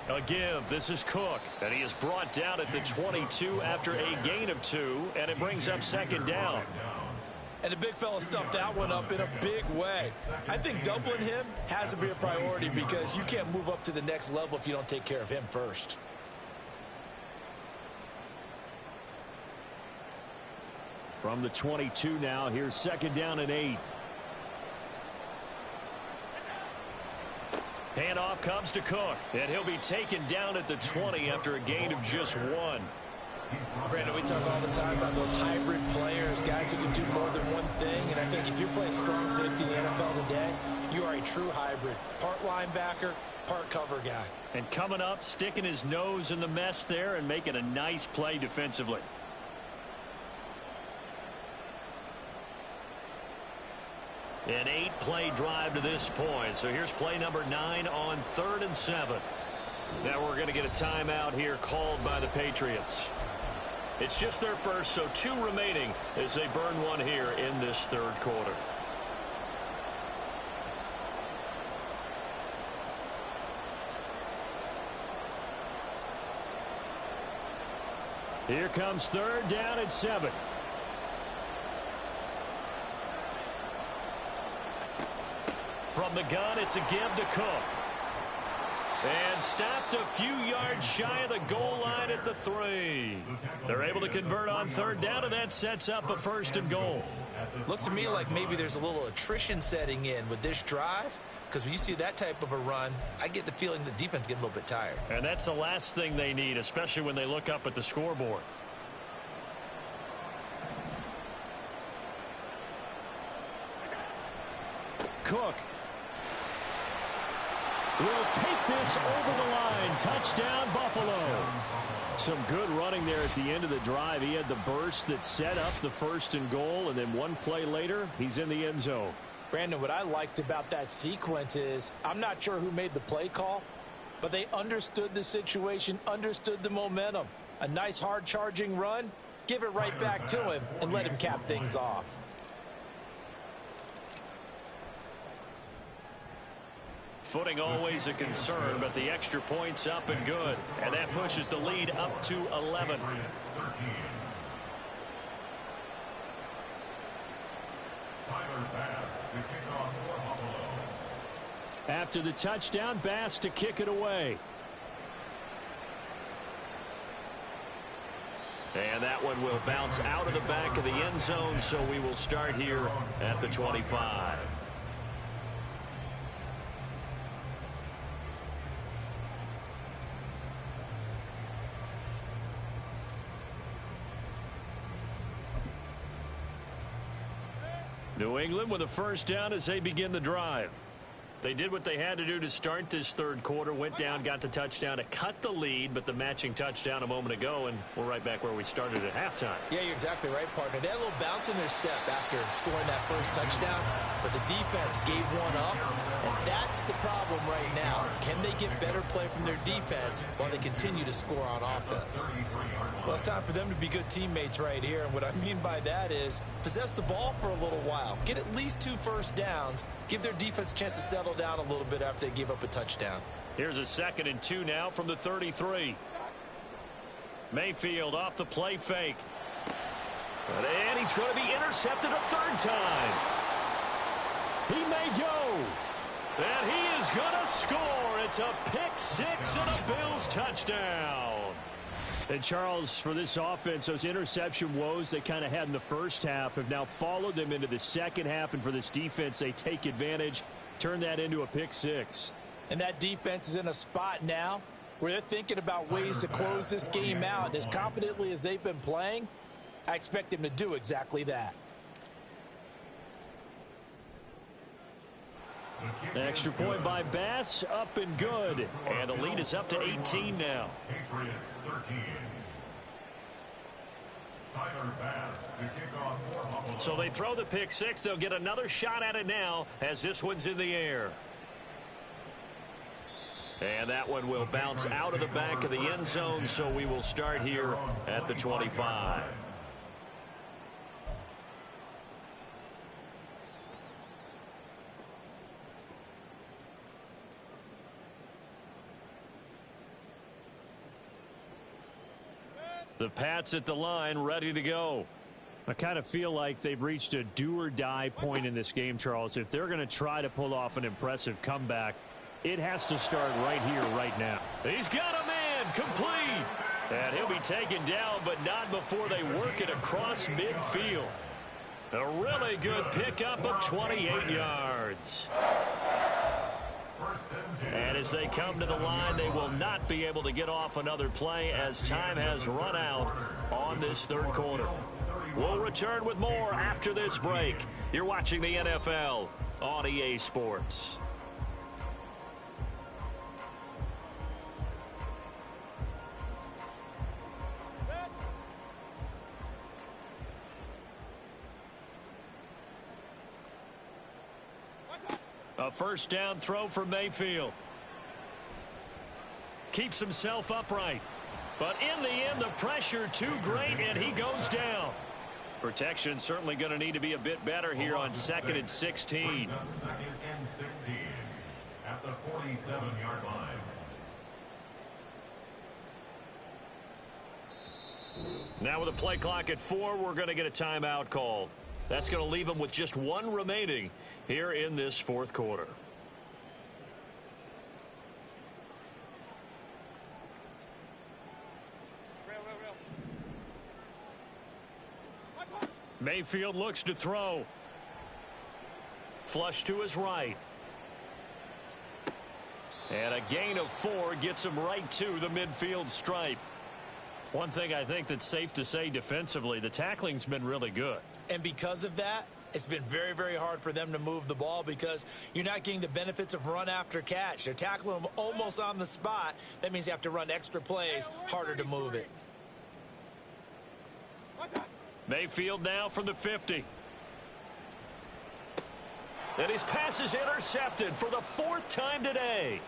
A give. This is Cook, and he is brought down at the 22 after a gain of 2, and it brings up second down.
And the big fella stuffed that one up in a big way. I think doubling him has to be a priority because you can't move up to the next level if you don't take care of him first.
From the 22 now, here's second down and 8. Handoff comes to Cook, and he'll be taken down at the 20 after a gain of just 1.
Brandon, we talk all the time about those hybrid players, guys who can do more than one thing, and I think if you're playing strong safety in the NFL today, you are a true hybrid. Part linebacker, part cover guy.
And coming up, sticking his nose in the mess there and making a nice play defensively. An 8-play drive to this point. So here's play number 9 on 3rd and 7. Now we're going to get a timeout here called by the Patriots. It's just their first, so 2 remaining as they burn one here in this 3rd quarter. Here comes 3rd down and 7. From the gun, it's a give to Cook. And stopped a few yards shy of the goal line at the 3. They're able to convert on 3rd down, and that sets up a 1st and goal.
Looks to me like maybe there's a little attrition setting in with this drive, because when you see that type of a run, I get the feeling the defense getting a little bit tired.
And that's the last thing they need, especially when they look up at the scoreboard. Cook will take this over the line. Touchdown, Buffalo. Some good running there at the end of the drive. He had the burst that set up the 1st and goal, and then one play later, he's in the end zone.
Brandon, what I liked about that sequence is I'm not sure who made the play call, but they understood the situation, understood the momentum. A nice hard-charging run, give it right back to him, and let him cap things off.
Footing always a concern, but the extra point's up and good. And that pushes the lead up to 11. After the touchdown, Bass to kick it away. And that one will bounce out of the back of the end zone, so we will start here at the 25. New England with a 1st down as they begin the drive. They did what they had to do to start this 3rd quarter. Went down, got the touchdown to cut the lead, but the matching touchdown a moment ago, and we're right back where we started at halftime.
Yeah, you're exactly right, partner. They had a little bounce in their step after scoring that 1st touchdown, but the defense gave one up, and that's the problem right now. Can they get better play from their defense while they continue to score on offense? Well, it's time for them to be good teammates right here, and what I mean by that is possess the ball for a little while. Get at least 2 first downs. Give their defense a chance to settle down a little bit after they give up a touchdown.
Here's a 2nd and 2 now from the 33. Mayfield off the play fake. And he's going to be intercepted a 3rd time. He may go. And he is going to score. It's a pick 6 and a Bills touchdown. And Charles, for this offense, those interception woes they kind of had in the 1st half have now followed them into the 2nd half. And for this defense, they take advantage, turn that into a pick 6.
And that defense is in a spot now where they're thinking about ways to close this game out. And as confidently as they've been playing, I expect them to do exactly that.
Extra point by Bass, up and good. And the lead is up to 18 now.
Tyler Bass to kick off for Buffalo.
So they throw the pick six. They'll get another shot at it now as this one's in the air. And that one will bounce out of the back of the end zone, so we will start here at the 25. The Pats at the line, ready to go.
I kind of feel like they've reached a do-or-die point in this game, Charles. If they're going to try to pull off an impressive comeback, it has to start right here, right now.
He's got a man, complete. And he'll be taken down, but not before they work it across midfield. A really good pickup of 28 yards. And as they come to the line, they will not be able to get off another play as time has run out on this third quarter. We'll return with more after this break. You're watching the NFL on EA Sports. A first down throw for Mayfield. Keeps himself upright. But in the end, the pressure too great, and he goes down. Protection certainly going to need to be a bit better here on 2nd and 16.
2nd and 16 at the 47-yard line.
Now with a play clock at 4, we're going to get a timeout called. That's going to leave them with just one remaining here in this fourth quarter. Mayfield looks to throw. Flush to his right. And a gain of 4 gets him right to the midfield stripe. One thing I think that's safe to say defensively, the tackling's been really good.
And because of that, it's been very, very hard for them to move the ball because you're not getting the benefits of run after catch. They're tackling them almost on the spot. That means you have to run extra plays, harder to move it.
Mayfield now from the 50. And his pass is intercepted for the 4th time today.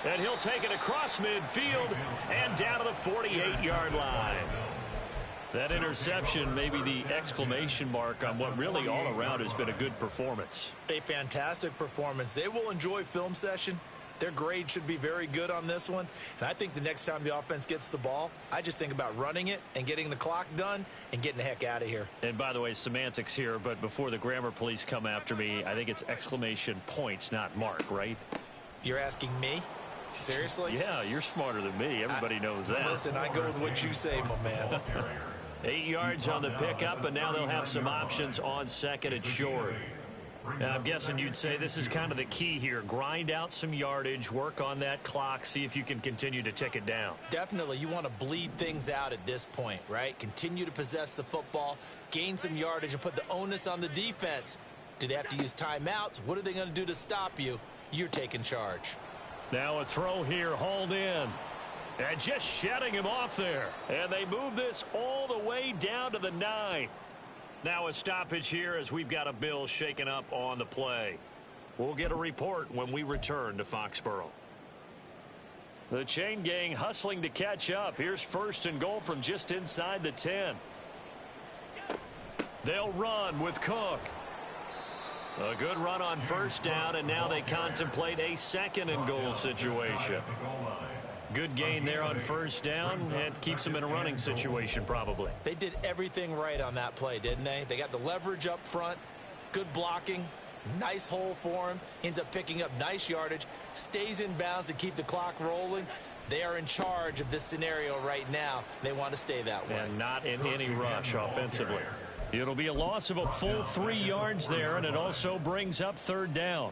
And he'll take it across midfield and down to the 48-yard line. That interception may be the exclamation mark on what really all around has been a good performance.
A fantastic performance. They will enjoy film session. Their grade should be very good on this one. And I think the next time the offense gets the ball, I just think about running it and getting the clock done and getting the heck out of here.
And by the way, semantics here, but before the grammar police come after me, I think it's exclamation point, not mark, right?
You're asking me? Seriously?
Yeah, you're smarter than me. Everybody knows that.
Listen, I go with what you say, my man.
8 yards on the pickup, and now they'll have some options on 2nd and short. And I'm guessing you'd say this is kind of the key here. Grind out some yardage, work on that clock, see if you can continue to tick it down.
Definitely. You want to bleed things out at this point, right? Continue to possess the football, gain some yardage, and put the onus on the defense. Do they have to use timeouts? What are they going to do to stop you? You're taking charge.
Now a throw here, hauled in. And just shutting him off there. And they move this all the way down to the 9. Now a stoppage here as we've got a Bill shaken up on the play. We'll get a report when we return to Foxborough. The chain gang hustling to catch up. Here's 1st and goal from just inside the 10. They'll run with Cook. A good run on 1st down, and now they contemplate a 2nd and goal situation. Good gain there on 1st down, and keeps them in a running situation probably.
They did everything right on that play, didn't they? They got the leverage up front, good blocking, nice hole for him, ends up picking up nice yardage, stays in bounds to keep the clock rolling. They are in charge of this scenario right now. They want to stay that way.
And not in any rush offensively. It'll be a loss of a full 3 yards there, and it also brings up 3rd down.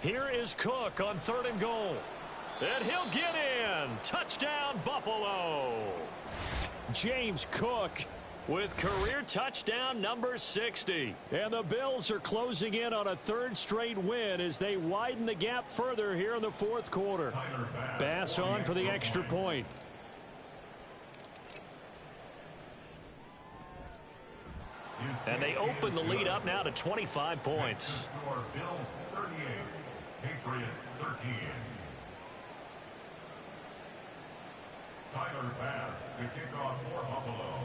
Here is Cook on 3rd and goal. And he'll get in. Touchdown, Buffalo.
James Cook
with career touchdown number 60.
And the Bills are closing in on a third straight win as they widen the gap further here in the fourth quarter. Bass on for the extra point.
And they open the lead up now to 25 points.
Bills 38, Patriots 13. Tyler Bass to kick off for Buffalo.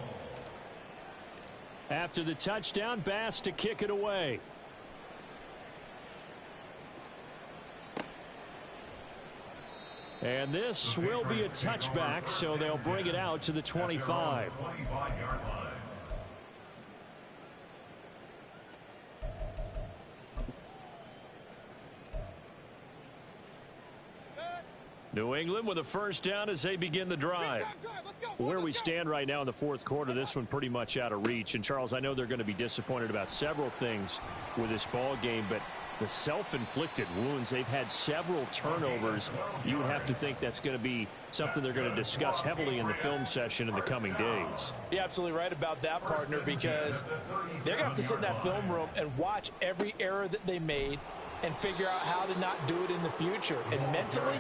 After the touchdown, Bass to kick it away. And this will be a touchback, so they'll bring it out to the 25.
25-yard line.
New England with a first down as they begin the drive.
Where we stand right now in the fourth quarter, this one pretty much out of reach. And, Charles, I know they're going to be disappointed about several things with this ball game, but the self-inflicted wounds, they've had several turnovers. You would have to think that's going to be something they're going to discuss heavily in the film session in the coming days.
You're absolutely right about that, partner, because they're going to have to sit in that film room and watch every error that they made and figure out how to not do it in the future. And mentally,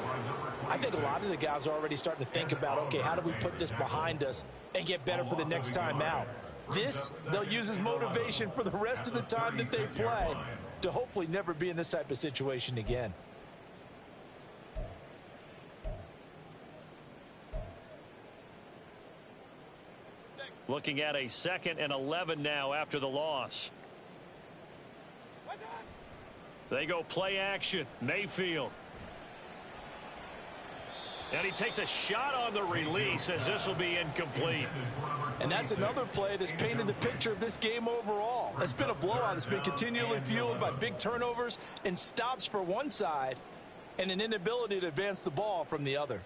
I think a lot of the guys are already starting to think about, okay, how do we put this behind us and get better for the next time out? This, they'll use as motivation for the rest of the time that they play to hopefully never be in this type of situation again.
Looking at a 2nd and 11 now after the loss. They go play action. Mayfield. And he takes a shot on the release as this will be incomplete.
And that's another play that's painted the picture of this game overall. It's been a blowout. It's been continually fueled by big turnovers and stops for one side and an inability to advance the ball from the other.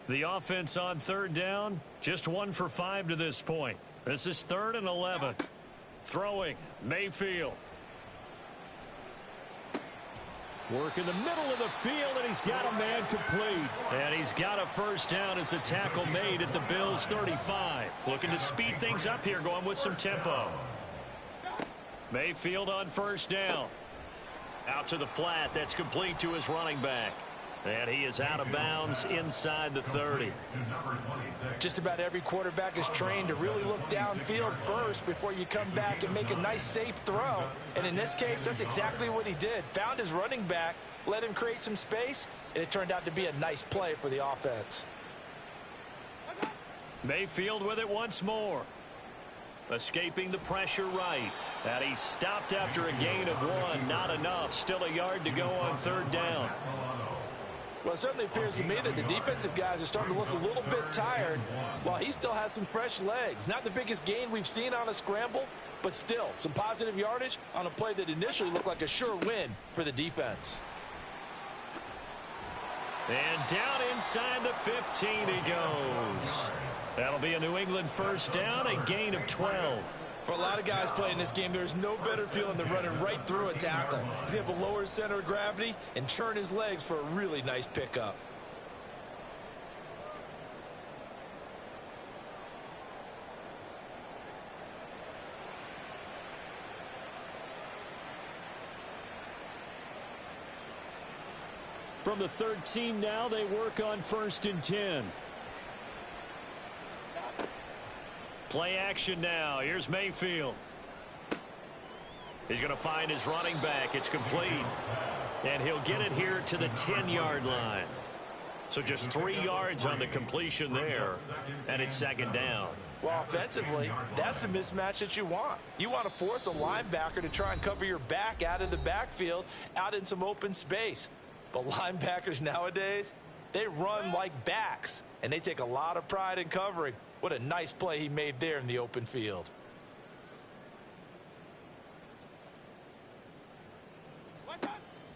The offense on third down, just 1 for 5 to this point. This is 3rd and 11. Throwing, Mayfield.
Work in the middle of the field, and he's got a man complete.
And he's got a first down as the tackle made at the Bills' 35. Looking to speed things up here, going with some tempo. Mayfield on first down. Out to the flat, that's complete to his running back. And he is out of bounds inside the 30.
Just about every quarterback is trained to really look downfield first before you come back and make a nice, safe throw. And in this case, that's exactly what he did. Found his running back, let him create some space, and it turned out to be a nice play for the offense.
Mayfield with it once more. Escaping the pressure right. And he stopped after a gain of 1. Not enough. Still a yard to go on third down.
Well, it certainly appears to me that the defensive guys are starting to look a little bit tired while he still has some fresh legs. Not the biggest gain we've seen on a scramble, but still some positive yardage on a play that initially looked like a sure win for the defense.
And down inside the 15 he goes. That'll be a New England first down, a gain of 12.
For a lot of guys playing this game, there's no better feeling than running right through a tackle. He's able to lower his center of gravity and churn his legs for a really nice pickup.
From the 13 now, they work on 1st and 10.
Play action now. Here's Mayfield. He's going to find his running back. It's complete. And he'll get it here to the 10-yard line. So just 3 yards on the completion there. And it's 2nd down.
Well, offensively, that's the mismatch that you want. You want to force a linebacker to try and cover your back out of the backfield, out in some open space. But linebackers nowadays, they run like backs, and they take a lot of pride in covering. What a nice play he made there in the open field.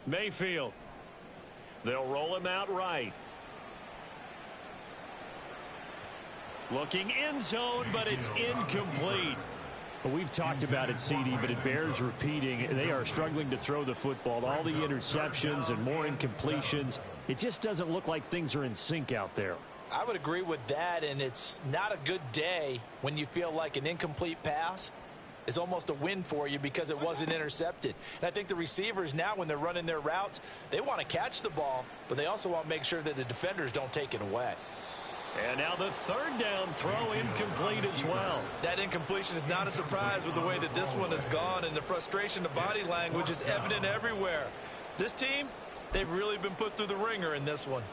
Mayfield. They'll roll him out right. Looking end zone, but it's incomplete.
Well, we've talked about it, CD, but it bears repeating. They are struggling to throw the football. All the interceptions and more incompletions. It just doesn't look like things are in sync out there.
I would agree with that, and it's not a good day when you feel like an incomplete pass is almost a win for you because it wasn't intercepted. And I think the receivers now, when they're running their routes, they want to catch the ball, but they also want to make sure that the defenders don't take it away.
And now the third down throw incomplete as well.
That incompletion is not a surprise with the way that this one has gone, and the frustration, the body language is evident everywhere. This team, they've really been put through the ringer in this one.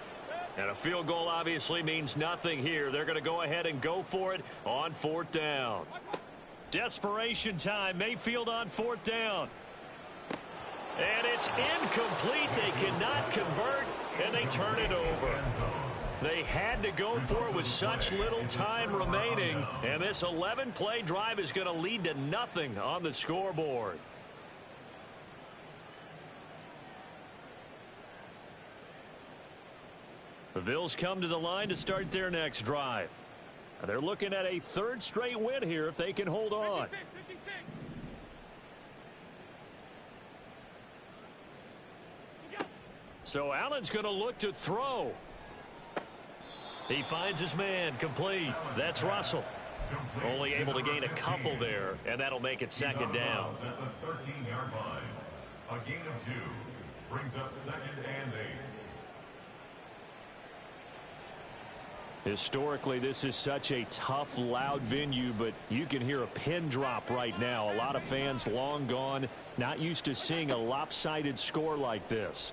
And a field goal obviously means nothing here. They're going to go ahead and go for it on fourth down. Desperation time. Mayfield on fourth down. And it's incomplete. They cannot convert, and they turn it over. They had to go for it with such little time remaining, and this 11-play drive is going to lead to nothing on the scoreboard. The Bills come to the line to start their next drive. They're looking at a third straight win here if they can hold on. So Allen's going to look to throw. He finds his man, complete. That's Russell. Only able to gain a couple there, and that'll make it second down.
At the 13-yard line. A gain of 2 brings up 2nd and 8.
Historically, this is such a tough, loud venue, but you can hear a pin drop right now. A lot of fans long gone, not used to seeing a lopsided score like this.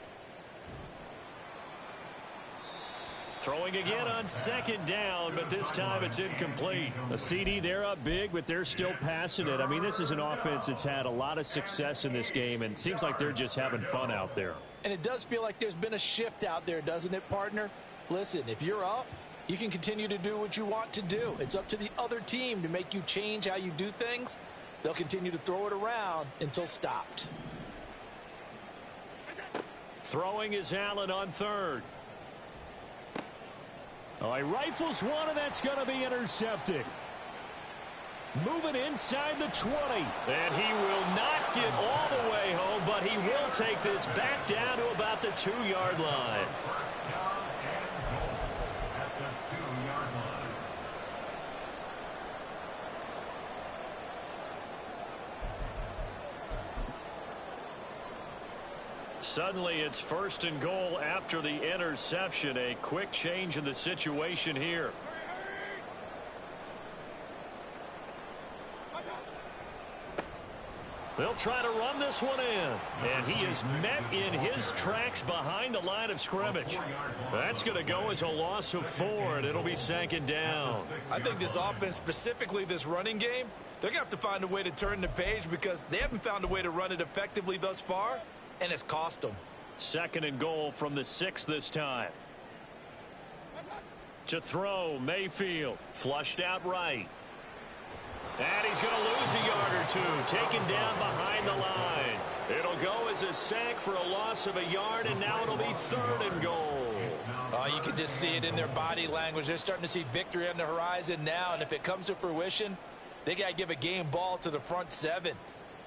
Throwing again on second down, but this time it's incomplete.
A CD, they're up big, but they're still passing it. I mean, this is an offense that's had a lot of success in this game, and it seems like they're just having fun out there.
And it does feel like there's been a shift out there, doesn't it, partner? Listen, if you're up, you can continue to do what you want to do. It's up to the other team to make you change how you do things. They'll continue to throw it around until stopped.
Throwing is Allen on third.
Oh, he rifles one, and that's going to be intercepted. Moving inside the 20.
And he will not get all the way home, but he will take this back down to about the 2-yard line. Suddenly it's first and goal after the interception. A quick change in the situation here. They'll try to run this one in. And he is met in his tracks behind the line of scrimmage. That's going to go as a loss of 4, and it'll be second down.
I think this offense, specifically this running game, they're going to have to find a way to turn the page because they haven't found a way to run it effectively thus far. And it's cost them.
Second and goal from the 6 this time. To throw, Mayfield. Flushed out right. And he's going to lose a yard or 2. Taken down behind the line. It'll go as a sack for a loss of a yard, and now it'll be third and goal.
You can just see it in their body language. They're starting to see victory on the horizon now, and if it comes to fruition, they got to give a game ball to the front 7.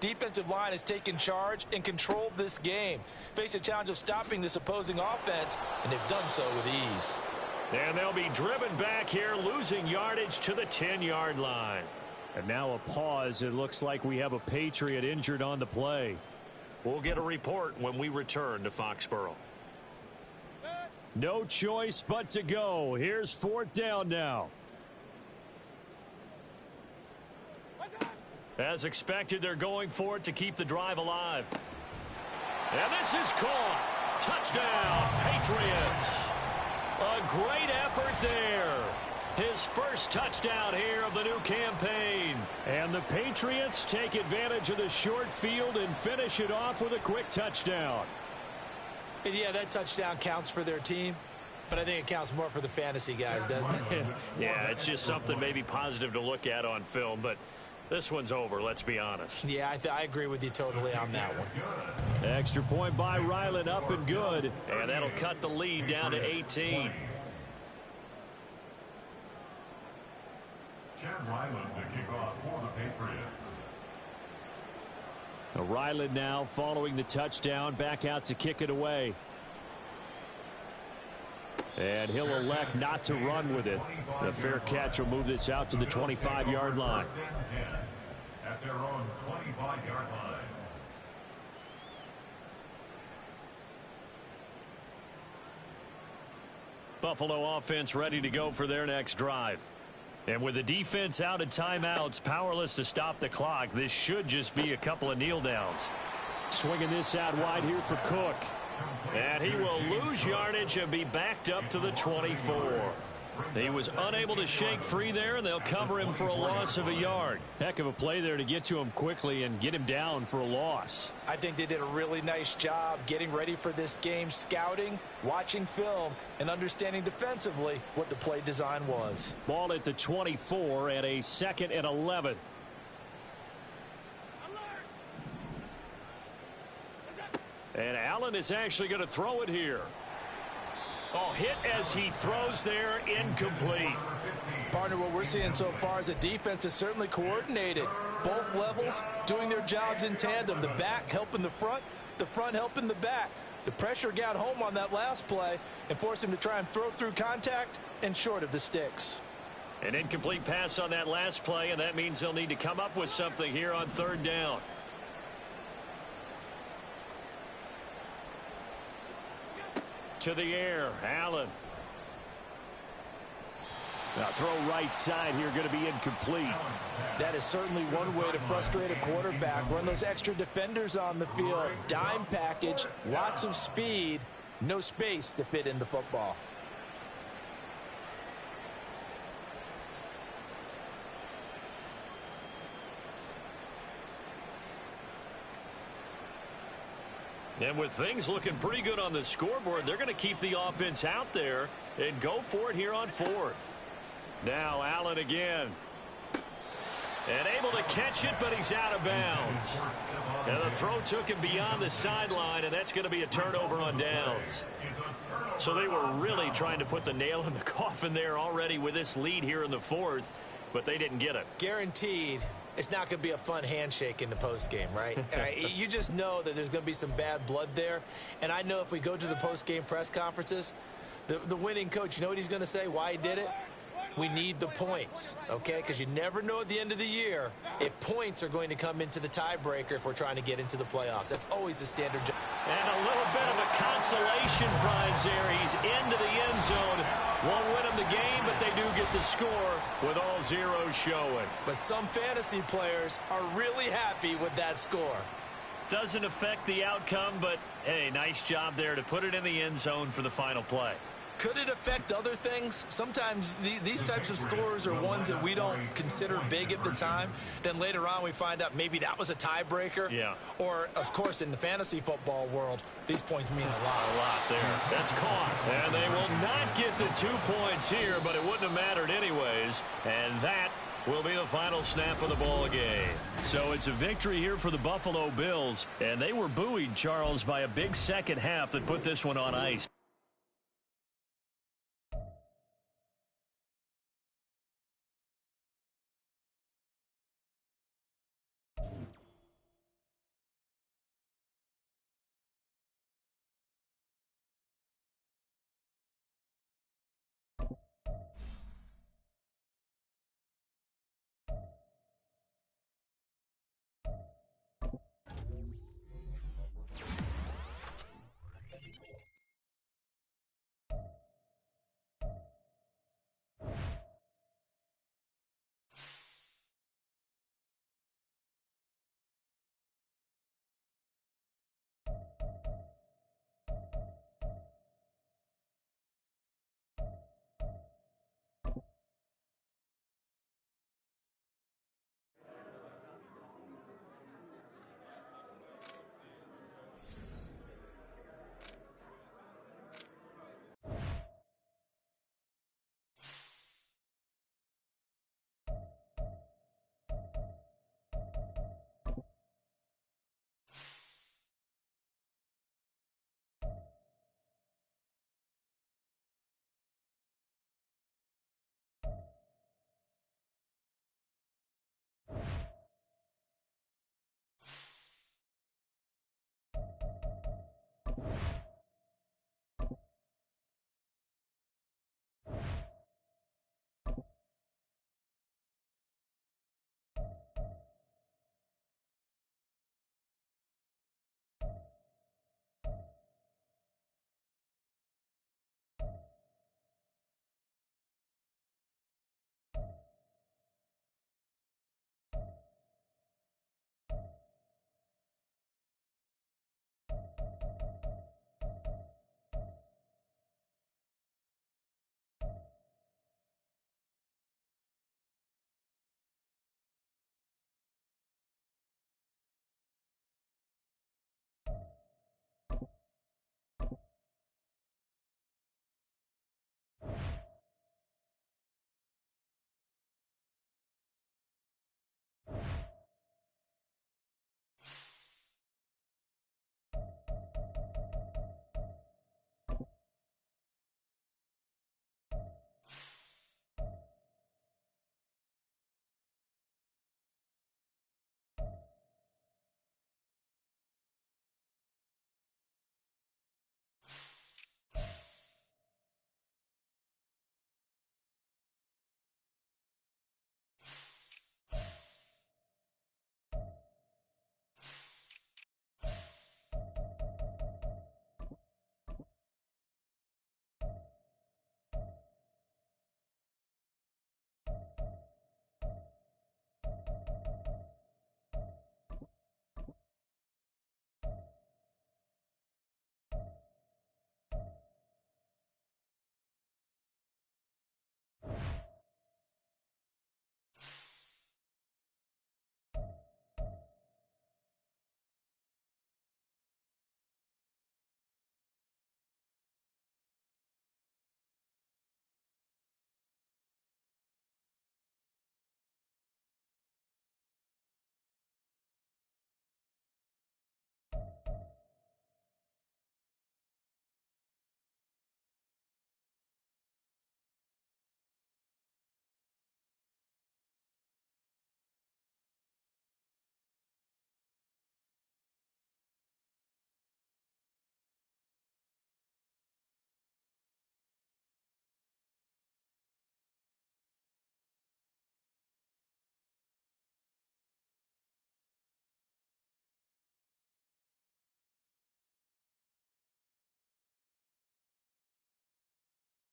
Defensive line has taken charge and controlled this game. Face a challenge of stopping this opposing offense, and they've done so with ease.
And they'll be driven back here, losing yardage to the 10-yard line.
And now a pause. It looks like we have a Patriot injured on the play.
We'll get a report when we return to Foxborough.
No choice but to go. Here's fourth down now.
As expected, they're going for it to keep the drive alive. And this is caught. Touchdown, Patriots. A great effort there. His first touchdown here of the new campaign.
And the Patriots take advantage of the short field and finish it off with a quick touchdown.
And yeah, that touchdown counts for their team, but I think it counts more for the fantasy guys, doesn't it?
Yeah, it's just something maybe positive to look at on film, but this one's over, let's be honest.
Yeah, I agree with you totally on that one.
Extra point by Ryland, up and good.
And that'll cut the lead down to 18.
Chad Ryland to kick off for the Patriots.
Ryland now following the touchdown, back out to kick it away. And he'll elect not to run with it. The fair catch will move this out to the 25-yard line.
At their own 25-yard line.
Buffalo offense ready to go for their next drive. And with the defense out of timeouts, powerless to stop the clock, this should just be a couple of kneel downs. Swinging this out wide here for Cook. And he will lose yardage and be backed up to the 24. He was unable to shake free there, and they'll cover him for a loss of a yard. Heck of a play there to get to him quickly and get him down for a loss.
I think they did a really nice job getting ready for this game, scouting, watching film, and understanding defensively what the play design was.
Ball at the 24 and a 2nd and 11. And Allen is actually going to throw it here. Oh, hit as he throws there, incomplete.
Partner, what we're seeing so far is the defense is certainly coordinated. Both levels doing their jobs in tandem. The back helping the front helping the back. The pressure got home on that last play and forced him to try and throw through contact and short of the sticks.
An incomplete pass on that last play, and that means they'll need to come up with something here on 3rd down. To the air, Allen. Now throw right side here, going to be incomplete.
That is certainly one way to frustrate a quarterback. Run those extra defenders on the field. Dime package, lots of speed, no space to fit in the football.
And with things looking pretty good on the scoreboard, they're going to keep the offense out there and go for it here on 4th. Now Allen again. And able to catch it, but he's out of bounds. And the throw took him beyond the sideline, and that's going to be a turnover on downs. So they were really trying to put the nail in the coffin there already with this lead here in the 4th, but they didn't get it.
Guaranteed. It's not going to be a fun handshake in the postgame, right? You just know that there's going to be some bad blood there. And I know if we go to the postgame press conferences, the winning coach, you know what he's going to say, why he did it? We need the points, okay? Because you never know at the end of the year if points are going to come into the tiebreaker if we're trying to get into the playoffs. That's always the standard job.
And a little bit of a consolation prize there. He's into the end zone. Won't win them the game, but they do get the score with all zeros showing.
But some fantasy players are really happy with that score.
Doesn't affect the outcome, but, hey, nice job there to put it in the end zone for the final play.
Could it affect other things? Sometimes these types of scores are ones that we don't consider big at the time. Then later on we find out maybe that was a tiebreaker.
Yeah.
Or, of course, in the fantasy football world, these points mean a lot.
A lot there. That's caught. And they will not get the 2 points here, but it wouldn't have mattered anyways. And that will be the final snap of the ball game. So it's a victory here for the Buffalo Bills. And they were buoyed, Charles, by a big second half that put this one on ice.